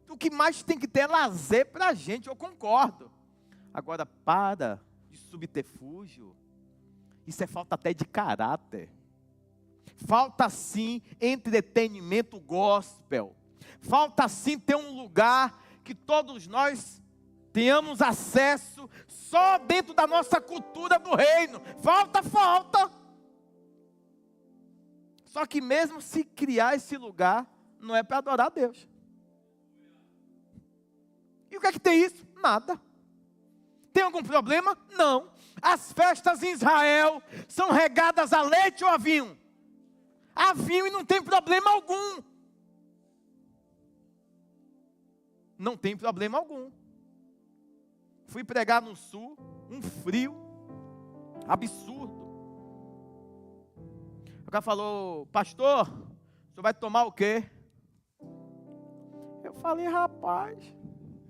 O que mais tem que ter é lazer para a gente, eu concordo. Agora, para de subterfúgio. Isso é falta até de caráter. Falta sim entretenimento gospel. Falta sim ter um lugar que todos nós tenhamos acesso só dentro da nossa cultura do reino. Falta. Só que mesmo se criar esse lugar, não é para adorar a Deus. E o que é que tem isso? Nada. Tem algum problema? Não. As festas em Israel são regadas a leite ou a vinho? A vinho e não tem problema algum. Não tem problema algum. Fui pregar no sul, um frio absurdo. O cara falou, pastor, o senhor vai tomar o quê? Eu falei, rapaz,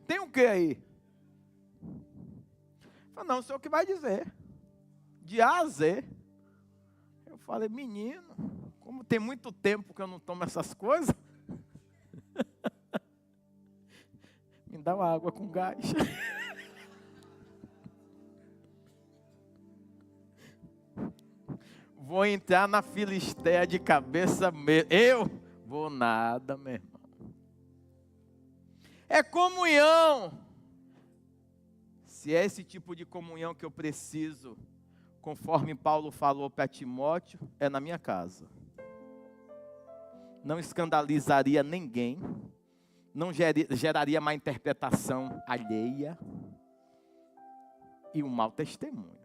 tem o quê aí? Ele falou, não, o senhor que vai dizer. De A a Z. Eu falei, menino, como tem muito tempo que eu não tomo essas coisas, me dá uma água com gás. Vou entrar na Filistéia de cabeça mesmo. Eu vou nada, meu irmão. É comunhão. Se é esse tipo de comunhão que eu preciso, conforme Paulo falou para Timóteo, é na minha casa. Não escandalizaria ninguém, não geraria má interpretação alheia e um mau testemunho.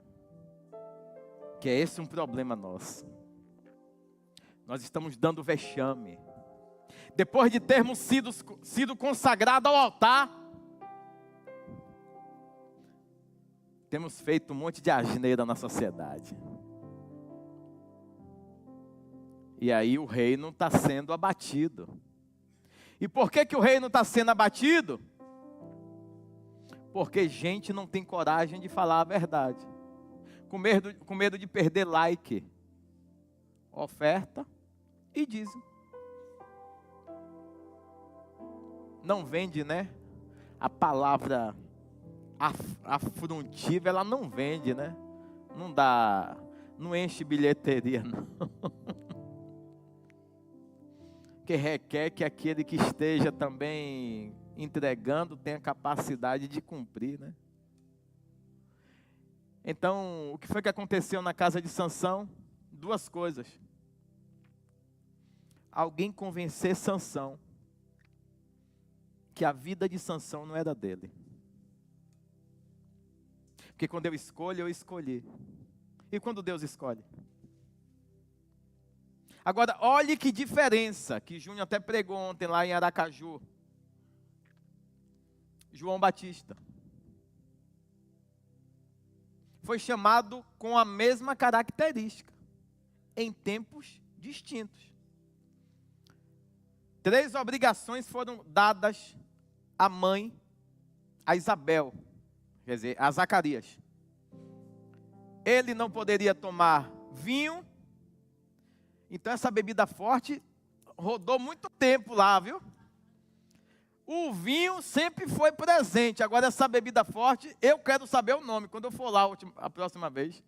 Que é esse um problema nosso. Nós estamos dando vexame. Depois de termos sido consagrados ao altar, temos feito um monte de asneira na sociedade. E aí o reino está sendo abatido. E por que o reino está sendo abatido? Porque gente não tem coragem de falar a verdade. com medo de perder like, oferta e dízimo. Não vende, né? A palavra afrontiva, ela não vende, né? Não dá, não enche bilheteria, não. Que requer que aquele que esteja também entregando tenha capacidade de cumprir, né? Então, o que foi que aconteceu na casa de Sansão? Duas coisas. Alguém convencer Sansão que a vida de Sansão não era dele. Porque quando eu escolho, eu escolhi. E quando Deus escolhe? Agora, olhe que diferença, que Júnior até pregou ontem lá em Aracaju. João Batista foi chamado com a mesma característica, em tempos distintos. 3 obrigações foram dadas à mãe, a Isabel, quer dizer, a Zacarias. Ele não poderia tomar vinho, então essa bebida forte rodou muito tempo lá, viu? O vinho sempre foi presente, agora essa bebida forte, eu quero saber o nome, quando eu for lá a próxima vez.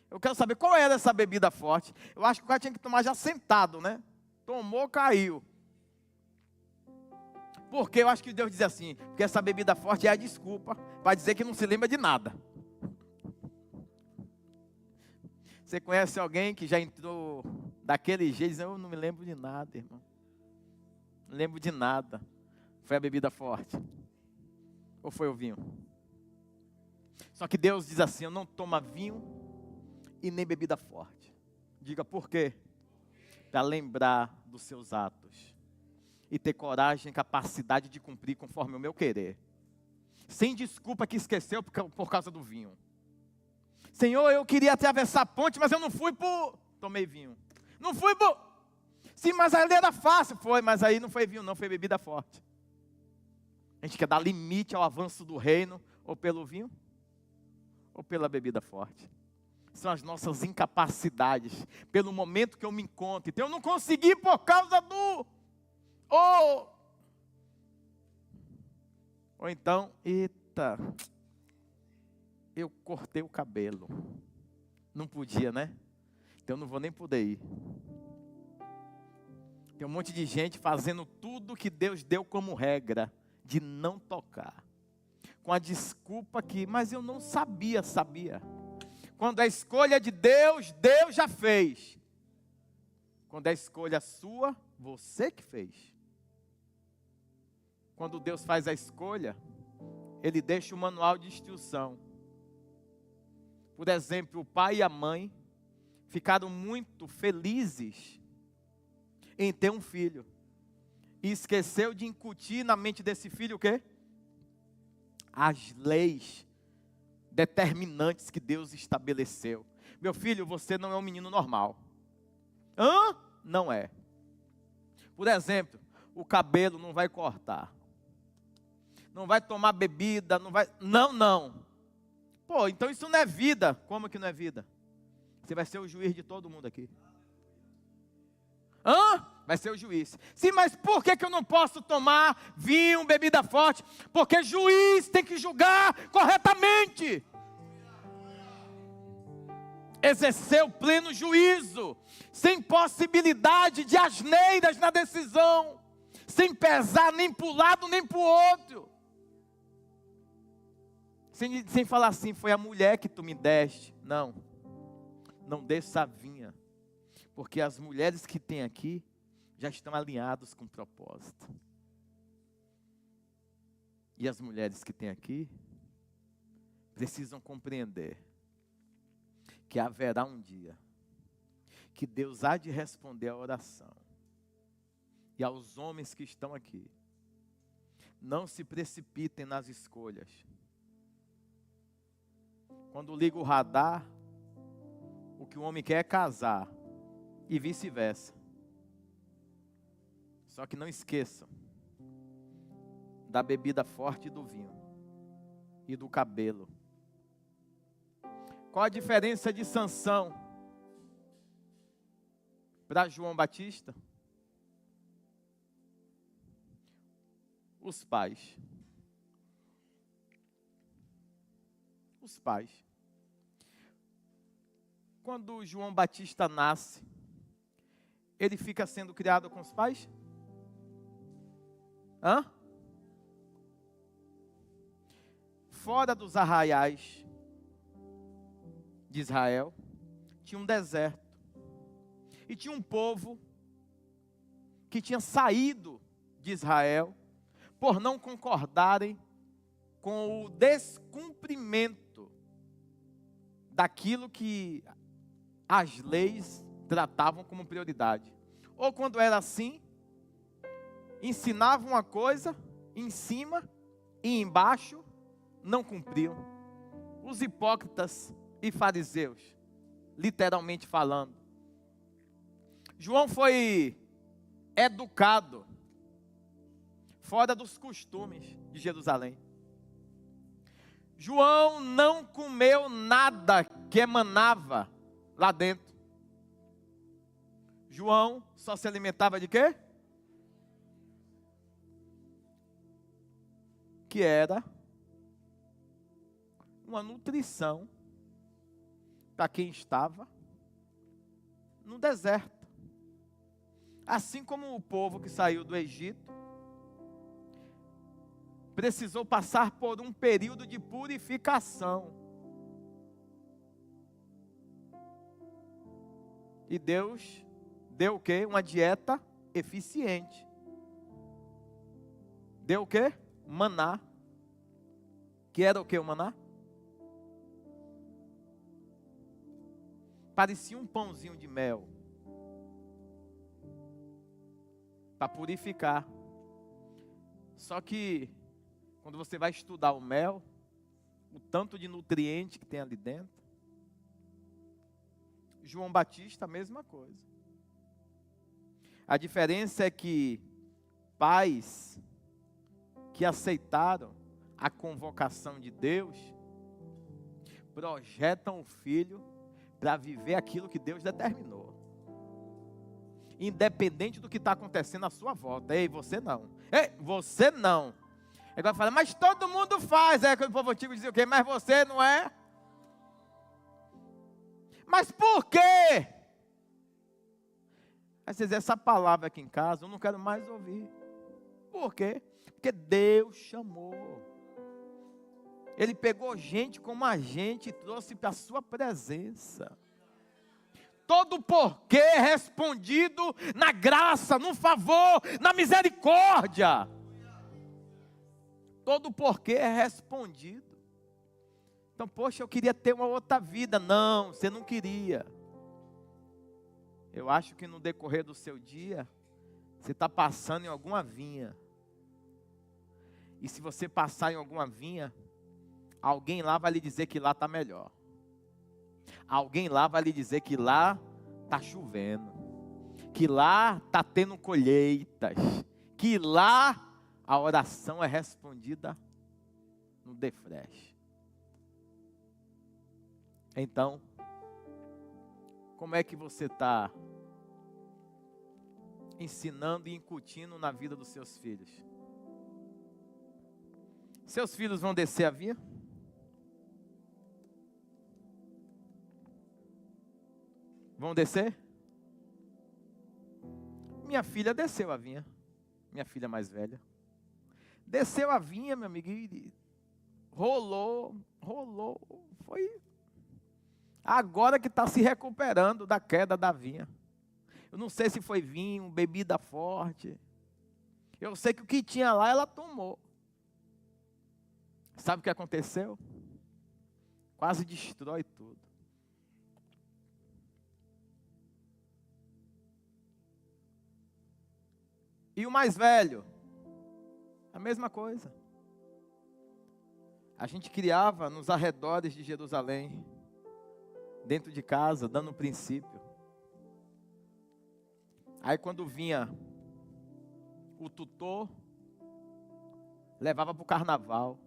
Eu quero saber qual era essa bebida forte. Eu acho que o cara tinha que tomar já sentado, né? Tomou, caiu. Porque eu acho que Deus diz assim, porque essa bebida forte é a desculpa para dizer que não se lembra de nada. Você conhece alguém que já entrou daquele jeito e diz, eu não me lembro de nada, irmão. Não lembro de nada. Foi a bebida forte? Ou foi o vinho? Só que Deus diz assim, eu não tomo vinho e nem bebida forte. Diga por quê? Para lembrar dos seus atos. E ter coragem e capacidade de cumprir conforme o meu querer. Sem desculpa que esqueceu por causa do vinho. Senhor, eu queria atravessar a ponte, mas eu não fui por... Tomei vinho. Não fui por... Sim, mas ali era fácil. Foi, mas aí não foi vinho, não, foi bebida forte. A gente quer dar limite ao avanço do reino, ou pelo vinho, ou pela bebida forte. São as nossas incapacidades, pelo momento que eu me encontro. Então eu não consegui por causa do... Ou então, eita, eu cortei o cabelo. Não podia, né? Então eu não vou nem poder ir. Tem um monte de gente fazendo tudo que Deus deu como regra, de não tocar. Com a desculpa que, mas eu não sabia. Quando a escolha de Deus, Deus já fez. Quando a escolha sua, você que fez. Quando Deus faz a escolha, Ele deixa o manual de instrução. Por exemplo, o pai e a mãe ficaram muito felizes em ter um filho. E esqueceu de incutir na mente desse filho o quê? As leis determinantes que Deus estabeleceu. Meu filho, você não é um menino normal. Não é. Por exemplo, o cabelo não vai cortar. Não vai tomar bebida, não vai... Não. Pô, então isso não é vida. Como que não é vida? Você vai ser o juiz de todo mundo aqui. Vai ser o juiz. Sim, mas por que eu não posso tomar vinho, bebida forte? Porque juiz tem que julgar corretamente. Exercer o pleno juízo, sem possibilidade de asneiras na decisão, sem pesar nem para o lado nem para o outro. Sem falar assim, foi a mulher que tu me deste. Não desça a vinha. Porque as mulheres que tem aqui já estão alinhadas com o propósito. E as mulheres que tem aqui precisam compreender que haverá um dia que Deus há de responder a oração. E aos homens que estão aqui, não se precipitem nas escolhas. Quando liga o radar, o que o homem quer é casar. E vice-versa. Só que não esqueçam da bebida forte e do vinho. E do cabelo. Qual a diferença de Sansão para João Batista? Os pais. Os pais. Quando João Batista nasce, ele fica sendo criado com os pais? Hã? Fora dos arraiais de Israel, tinha um deserto. E tinha um povo que tinha saído de Israel por não concordarem com o descumprimento daquilo que as leis tratavam como prioridade. Ou quando era assim, ensinavam uma coisa em cima e embaixo não cumpriam. Os hipócritas e fariseus, literalmente falando. João foi educado fora dos costumes de Jerusalém. João não comeu nada que emanava lá dentro. João só se alimentava de quê? Que era uma nutrição para quem estava no deserto. Assim como o povo que saiu do Egito precisou passar por um período de purificação. E Deus deu o quê? Uma dieta eficiente. Deu o quê? Maná. Que era o quê o maná? Parecia um pãozinho de mel. Para purificar. Só que quando você vai estudar o mel, o tanto de nutriente que tem ali dentro. João Batista, a mesma coisa. A diferença é que pais que aceitaram a convocação de Deus projetam o filho para viver aquilo que Deus determinou. Independente do que está acontecendo à sua volta. Ei, você não. Ei, você não. Agora fala, mas todo mundo faz. É quando o povo antigo dizia o quê? Mas você não é? Mas por quê? Aí você diz, essa palavra aqui em casa eu não quero mais ouvir. Por quê? Porque Deus chamou. Ele pegou gente como a gente e trouxe para a sua presença. Todo porquê é respondido na graça, no favor, na misericórdia. Todo porquê é respondido. Então, poxa, eu queria ter uma outra vida. Não, você não queria. Eu acho que no decorrer do seu dia, você está passando em alguma vinha. E se você passar em alguma vinha, alguém lá vai lhe dizer que lá está melhor. Alguém lá vai lhe dizer que lá está chovendo. Que lá está tendo colheitas. Que lá a oração é respondida no defresh. Então, como é que você está ensinando e incutindo na vida dos seus filhos? Seus filhos vão descer a via? Vão descer? Minha filha desceu a vinha. Minha filha mais velha. Desceu a vinha, meu amigo, e rolou. Foi agora que está se recuperando da queda da vinha. Eu não sei se foi vinho, bebida forte. Eu sei que o que tinha lá ela tomou. Sabe o que aconteceu? Quase destrói tudo. E o mais velho? A mesma coisa. A gente criava nos arredores de Jerusalém, dentro de casa, dando um princípio. Aí quando vinha o tutor, levava para o carnaval,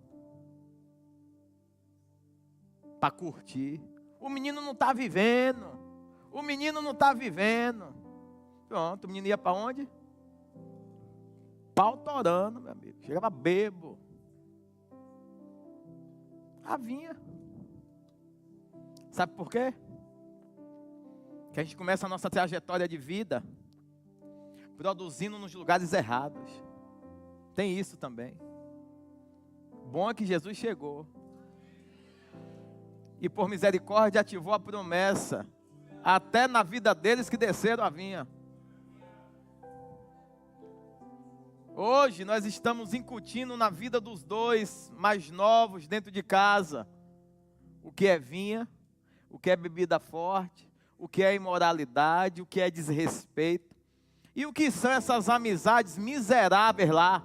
para curtir. O menino não está vivendo. O menino não está vivendo. Pronto, o menino ia para onde? Pau torando, meu amigo. Chegava bebo. Vinha. Sabe por quê? Que a gente começa a nossa trajetória de vida produzindo nos lugares errados. Tem isso também. Bom é que Jesus chegou. E por misericórdia ativou a promessa. Até na vida deles que desceram a vinha. Hoje nós estamos incutindo na vida dos dois mais novos dentro de casa. O que é vinha, o que é bebida forte, o que é imoralidade, o que é desrespeito. E o que são essas amizades miseráveis lá?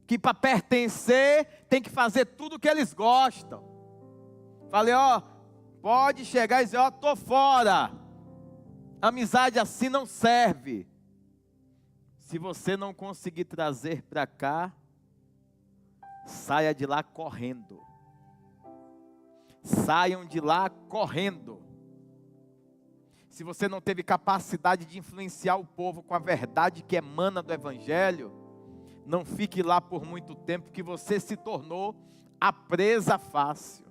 Que para pertencer tem que fazer tudo o que eles gostam. Falei, pode chegar e dizer, tô fora. Amizade assim não serve. Se você não conseguir trazer para cá, saia de lá correndo. Saiam de lá correndo. Se você não teve capacidade de influenciar o povo com a verdade que emana do Evangelho, não fique lá por muito tempo, que você se tornou a presa fácil.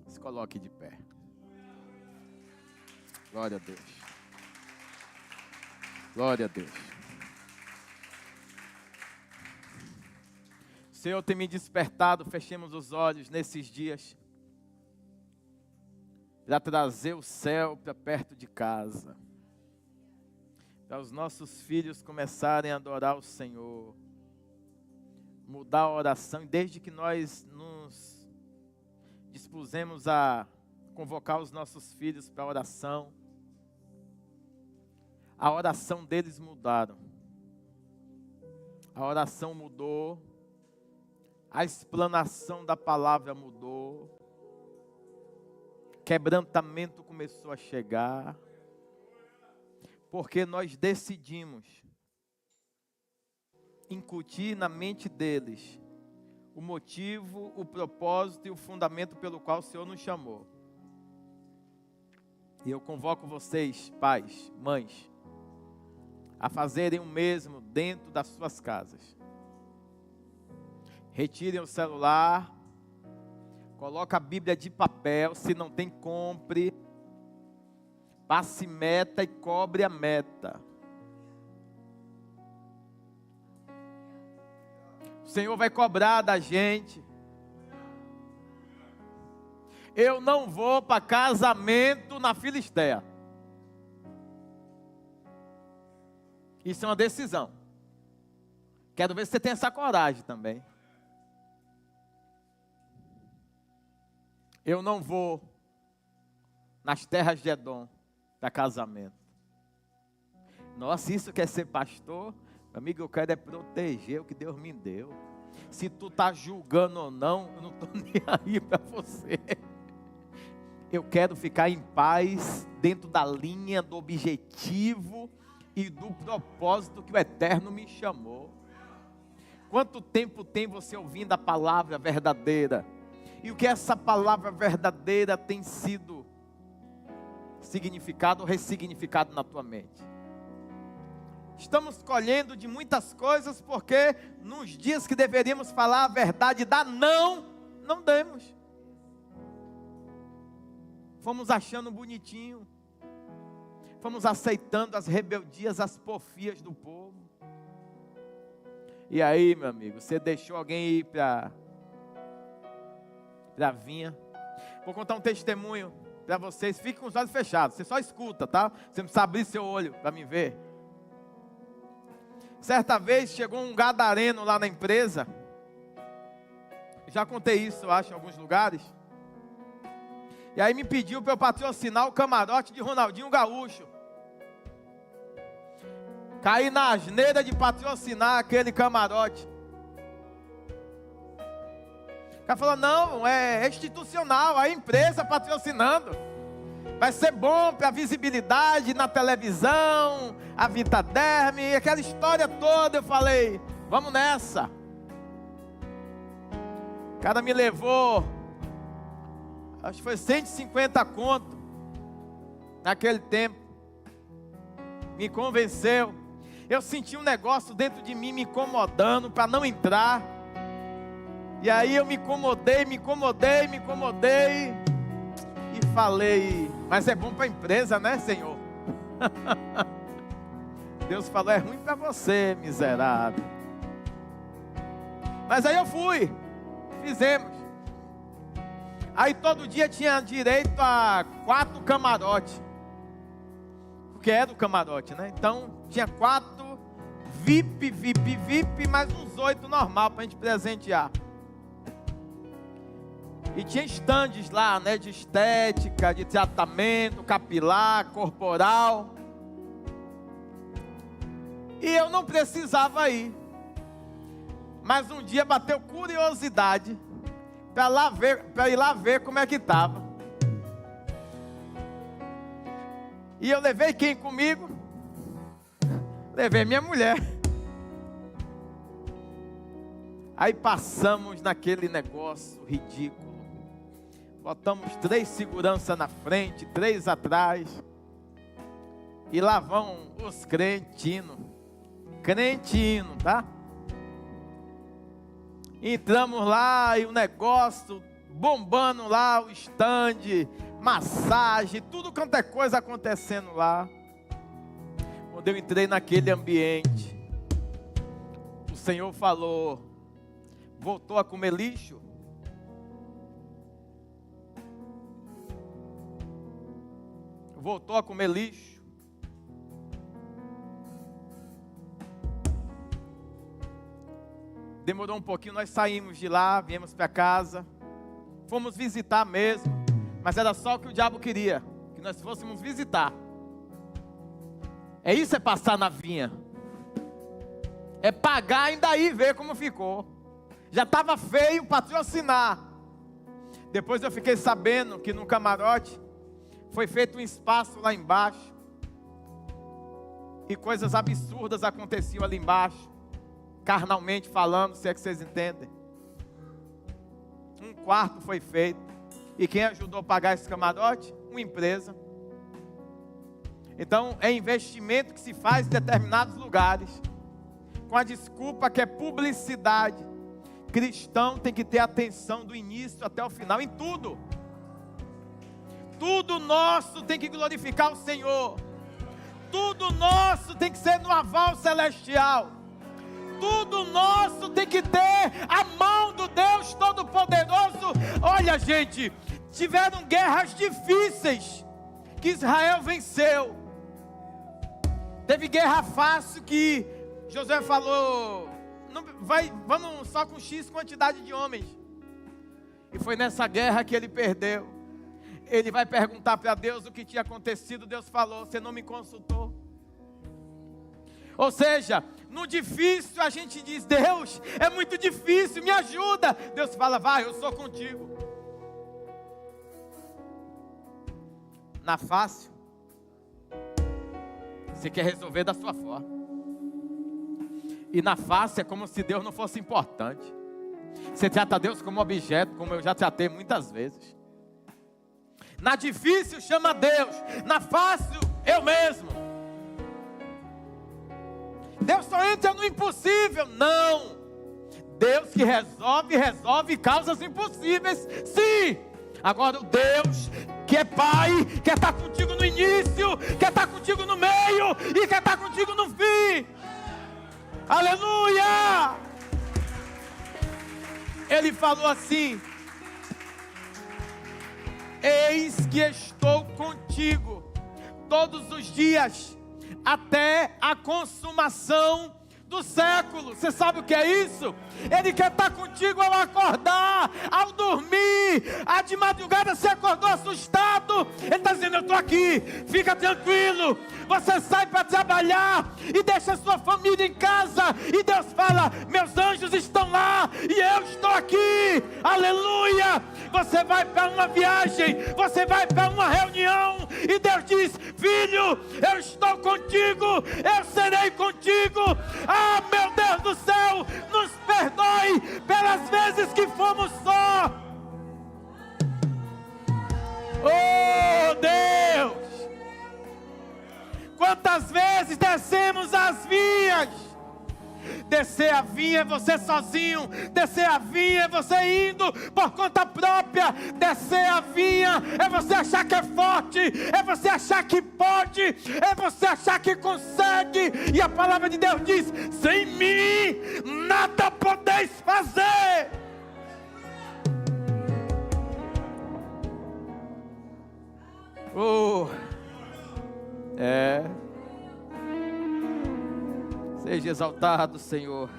Se coloque de pé. Glória a Deus. Glória a Deus. O Senhor tem me despertado, fechemos os olhos nesses dias, para trazer o céu para perto de casa, para os nossos filhos começarem a adorar o Senhor, mudar a oração. E desde que nós nos dispusemos a convocar os nossos filhos para a oração deles mudaram. A oração mudou, a explanação da palavra mudou, quebrantamento começou a chegar, porque nós decidimos incutir na mente deles o motivo, o propósito e o fundamento pelo qual o Senhor nos chamou. E eu convoco vocês, pais, mães, a fazerem o mesmo dentro das suas casas. Retirem o celular, coloca a Bíblia de papel, se não tem, compre, passe meta e cobre a meta. O Senhor vai cobrar da gente. Eu não vou para casamento na Filistéia. Isso é uma decisão. Quero ver se você tem essa coragem também. Eu não vou nas terras de Edom para casamento. Nossa, isso quer ser pastor? Meu amigo, eu quero é proteger o que Deus me deu. Se tu está julgando ou não, eu não estou nem aí para você. Eu quero ficar em paz dentro da linha do objetivo e do propósito que o Eterno me chamou. Quanto tempo tem você ouvindo a palavra verdadeira? E o que essa palavra verdadeira tem sido significado ou ressignificado na tua mente? Estamos colhendo de muitas coisas porque nos dias que deveríamos falar a verdade e dar não demos. Fomos achando bonitinho. Fomos aceitando as rebeldias, as porfias do povo. E aí, meu amigo, você deixou alguém ir para vinha. Vou contar um testemunho para vocês. Fique com os olhos fechados. Você só escuta, tá? Você não precisa abrir seu olho para me ver. Certa vez chegou um gadareno lá na empresa. Já contei isso, eu acho, em alguns lugares. E aí me pediu para eu patrocinar o camarote de Ronaldinho Gaúcho. Caí na asneira de patrocinar aquele camarote. O cara falou, não, é institucional, a empresa patrocinando. Vai ser bom para a visibilidade na televisão, a Vitaderm, aquela história toda. Eu falei, vamos nessa. O cara me levou Acho que foi 150 conto. Naquele tempo. Me convenceu. Eu senti um negócio dentro de mim me incomodando para não entrar. E aí eu me incomodei. E falei, mas é bom para a empresa, né, Senhor? Deus falou, é ruim para você, miserável. Mas aí eu fui. Fizemos. Aí todo dia tinha direito a 4 camarotes. Porque era o camarote, né? Então tinha 4 VIP, mais uns 8 normal para a gente presentear. E tinha estandes lá, né? De estética, de tratamento capilar, corporal. E eu não precisava ir. Mas um dia bateu curiosidade para ir lá ver como é que estava. E eu levei quem comigo? Levei minha mulher. Aí passamos naquele negócio ridículo. Botamos 3 seguranças na frente, 3 atrás. E lá vão os crentinos. Crentino, tá? Entramos lá e o negócio bombando lá, o stand, massagem, tudo quanto é coisa acontecendo lá. Quando eu entrei naquele ambiente, o Senhor falou, voltou a comer lixo? Voltou a comer lixo? Demorou um pouquinho, nós saímos de lá, viemos para casa, fomos visitar mesmo, mas era só o que o diabo queria, que nós fôssemos visitar. É isso, é passar na vinha, é pagar ainda aí, ver como ficou. Já estava feio patrocinar. Depois eu fiquei sabendo que no camarote foi feito um espaço lá embaixo, e coisas absurdas aconteciam ali embaixo. Carnalmente falando, se é que vocês entendem. Um quarto foi feito. E quem ajudou a pagar esse camarote? Uma empresa. Então é investimento que se faz em determinados lugares, com a desculpa que é publicidade. Cristão tem que ter atenção do início até o final, em tudo. Tudo nosso tem que glorificar o Senhor. Tudo nosso tem que ser no aval celestial. Tudo nosso tem que ter a mão do Deus Todo-Poderoso. Olha, gente, tiveram guerras difíceis que Israel venceu. Teve guerra fácil que Josué falou, não, vamos só com X quantidade de homens. E foi nessa guerra que ele perdeu. Ele vai perguntar para Deus o que tinha acontecido. Deus falou, você não me consultou. Ou seja, no difícil a gente diz, Deus, é muito difícil, me ajuda. Deus fala, vai, eu sou contigo. Na fácil, você quer resolver da sua forma. E na fácil é como se Deus não fosse importante. Você trata Deus como objeto, como eu já tratei muitas vezes. Na difícil chama Deus, na fácil eu mesmo. Deus só entra no impossível. Não. Deus que resolve causas impossíveis. Sim. Agora o Deus que é Pai, quer estar contigo no início, quer estar contigo no meio e quer estar contigo no fim. Aleluia. Ele falou assim, eis que estou contigo todos os dias, até a consumação do século. Você sabe o que é isso? Ele quer estar contigo ao acordar, ao dormir. De madrugada você acordou assustado, Ele está dizendo, eu estou aqui, fica tranquilo. Você sai para trabalhar e deixa a sua família em casa, e Deus fala, meus anjos estão lá e eu estou aqui. Aleluia. Você vai para uma viagem, você vai para uma reunião, e Deus diz, filho, eu estou contigo, eu serei contigo. Ah, meu Deus do céu, nos perdoe pelas vezes que fomos só. descemos as vinhas. Descer a vinha é você sozinho. Descer a vinha é você indo por conta própria. Descer a vinha é você achar que é forte, é você achar que pode, é você achar que consegue. E a palavra de Deus diz: sem mim nada podeis fazer. Seja exaltado, Senhor.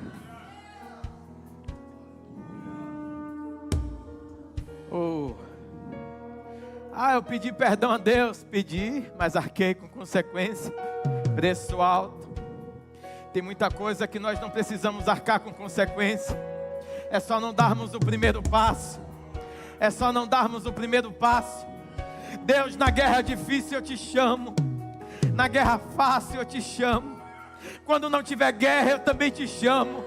Eu pedi perdão a Deus. Pedi, mas arquei com consequência. Preço alto. Tem muita coisa que nós não precisamos arcar com consequência. É só não darmos o primeiro passo. É só não darmos o primeiro passo. Deus, na guerra difícil eu te chamo. Na guerra fácil eu te chamo. Quando não tiver guerra eu também te chamo.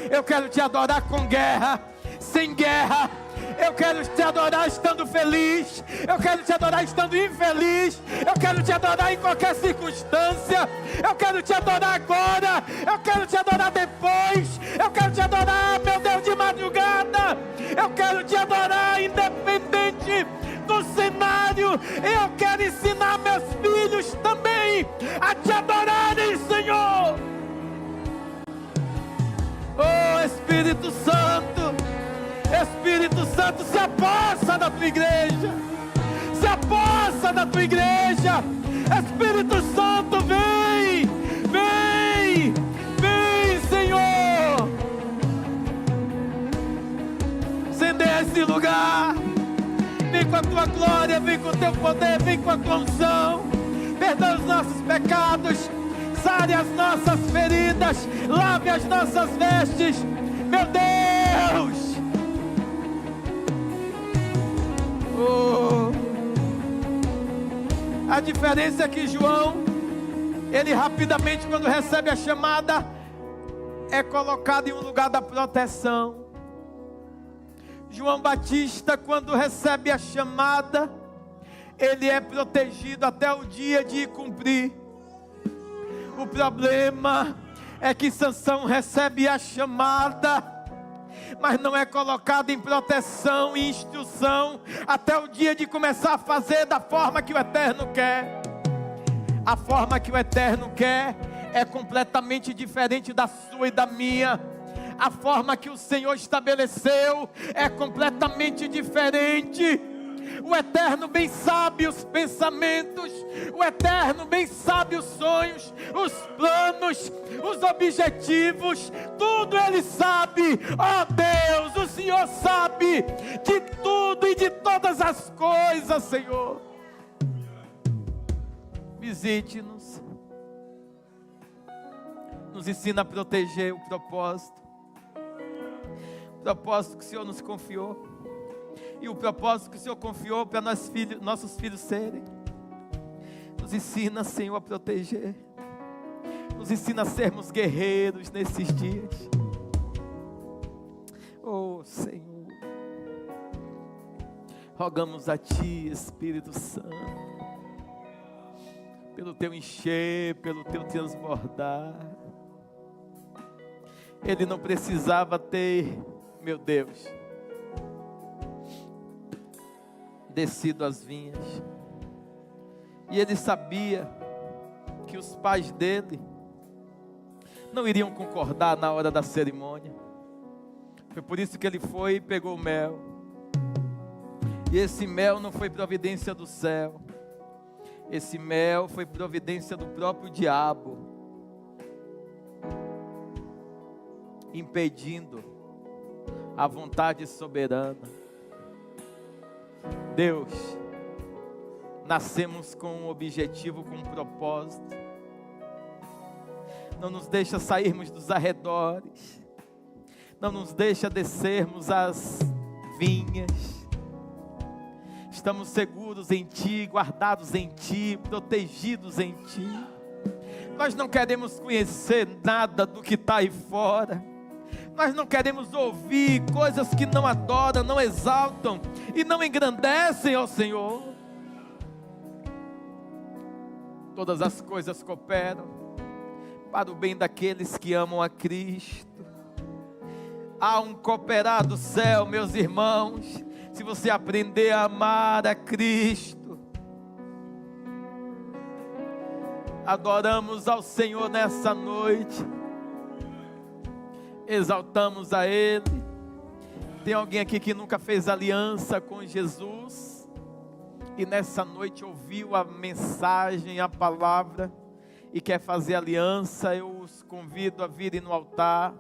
Eu quero te adorar com guerra, sem guerra. Eu quero te adorar estando feliz. Eu quero te adorar estando infeliz. Eu quero te adorar em qualquer circunstância. Eu quero te adorar agora. Eu quero te adorar depois. Eu quero te adorar, meu Deus, de madrugada. Eu quero te adorar independente do cenário. Eu quero ensinar meus filhos também a te adorarem, Senhor. Oh, Espírito Santo, Espírito Santo, se apossa da tua igreja. Se apossa da tua igreja. Espírito Santo, vem, vem, vem, Senhor. Incendeia esse lugar. Vem com a tua glória, vem com o teu poder, vem com a tua unção. Perdoa os nossos pecados, sare as nossas feridas, lave as nossas vestes, meu Deus. A diferença é que João, ele rapidamente, quando recebe a chamada, é colocado em um lugar da proteção. João Batista, quando recebe a chamada, ele é protegido até o dia de cumprir. O problema é que Sansão recebe a chamada, mas não é colocado em proteção e instrução até o dia de começar a fazer da forma que o Eterno quer. A forma que o Eterno quer é completamente diferente da sua e da minha. A forma que o Senhor estabeleceu é completamente diferente. O Eterno bem sabe os pensamentos, o Eterno bem sabe os sonhos, os planos, os objetivos, tudo Ele sabe. Oh Deus, o Senhor sabe de tudo e de todas as coisas, Senhor. Visite-nos, nos ensina a proteger o propósito que o Senhor nos confiou. E o propósito que o Senhor confiou para nossos filhos serem. Nos ensina, Senhor, a proteger. Nos ensina a sermos guerreiros nesses dias. Oh, Senhor. Rogamos a Ti, Espírito Santo, pelo Teu encher, pelo Teu transbordar. Ele não precisava ter, meu Deus, descido as vinhas, e ele sabia que os pais dele não iriam concordar na hora da cerimônia. Foi por isso que ele foi e pegou o mel, e esse mel não foi providência do céu, esse mel foi providência do próprio diabo, impedindo a vontade soberana. Deus, nascemos com um objetivo, com um propósito. Não nos deixa sairmos dos arredores, não nos deixa descermos as vinhas. Estamos seguros em Ti, guardados em Ti, protegidos em Ti. Nós não queremos conhecer nada do que está aí fora. Nós não queremos ouvir coisas que não adoram, não exaltam e não engrandecem ao Senhor. Todas as coisas cooperam para o bem daqueles que amam a Cristo. Há um cooperar do céu, meus irmãos, se você aprender a amar a Cristo. Adoramos ao Senhor nessa noite, exaltamos a Ele. Tem alguém aqui que nunca fez aliança com Jesus e nessa noite ouviu a mensagem, a palavra e quer fazer aliança? Eu os convido a virem no altar.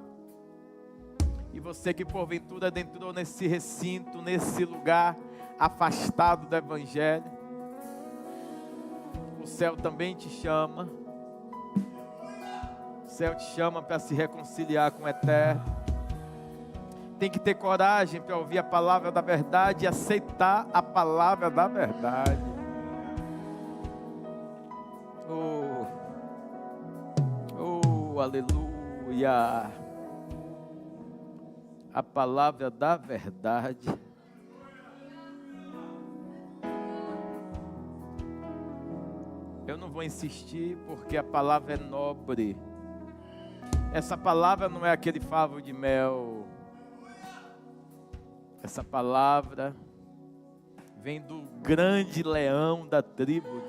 E você que porventura entrou nesse recinto, nesse lugar afastado do Evangelho, o céu também te chama. O céu te chama para se reconciliar com o Eterno. Tem que ter coragem para ouvir a palavra da verdade e aceitar a palavra da verdade. Oh, aleluia. A palavra da verdade. Eu não vou insistir porque a palavra é nobre. Essa palavra não é aquele favo de mel. Essa palavra vem do grande leão da tribo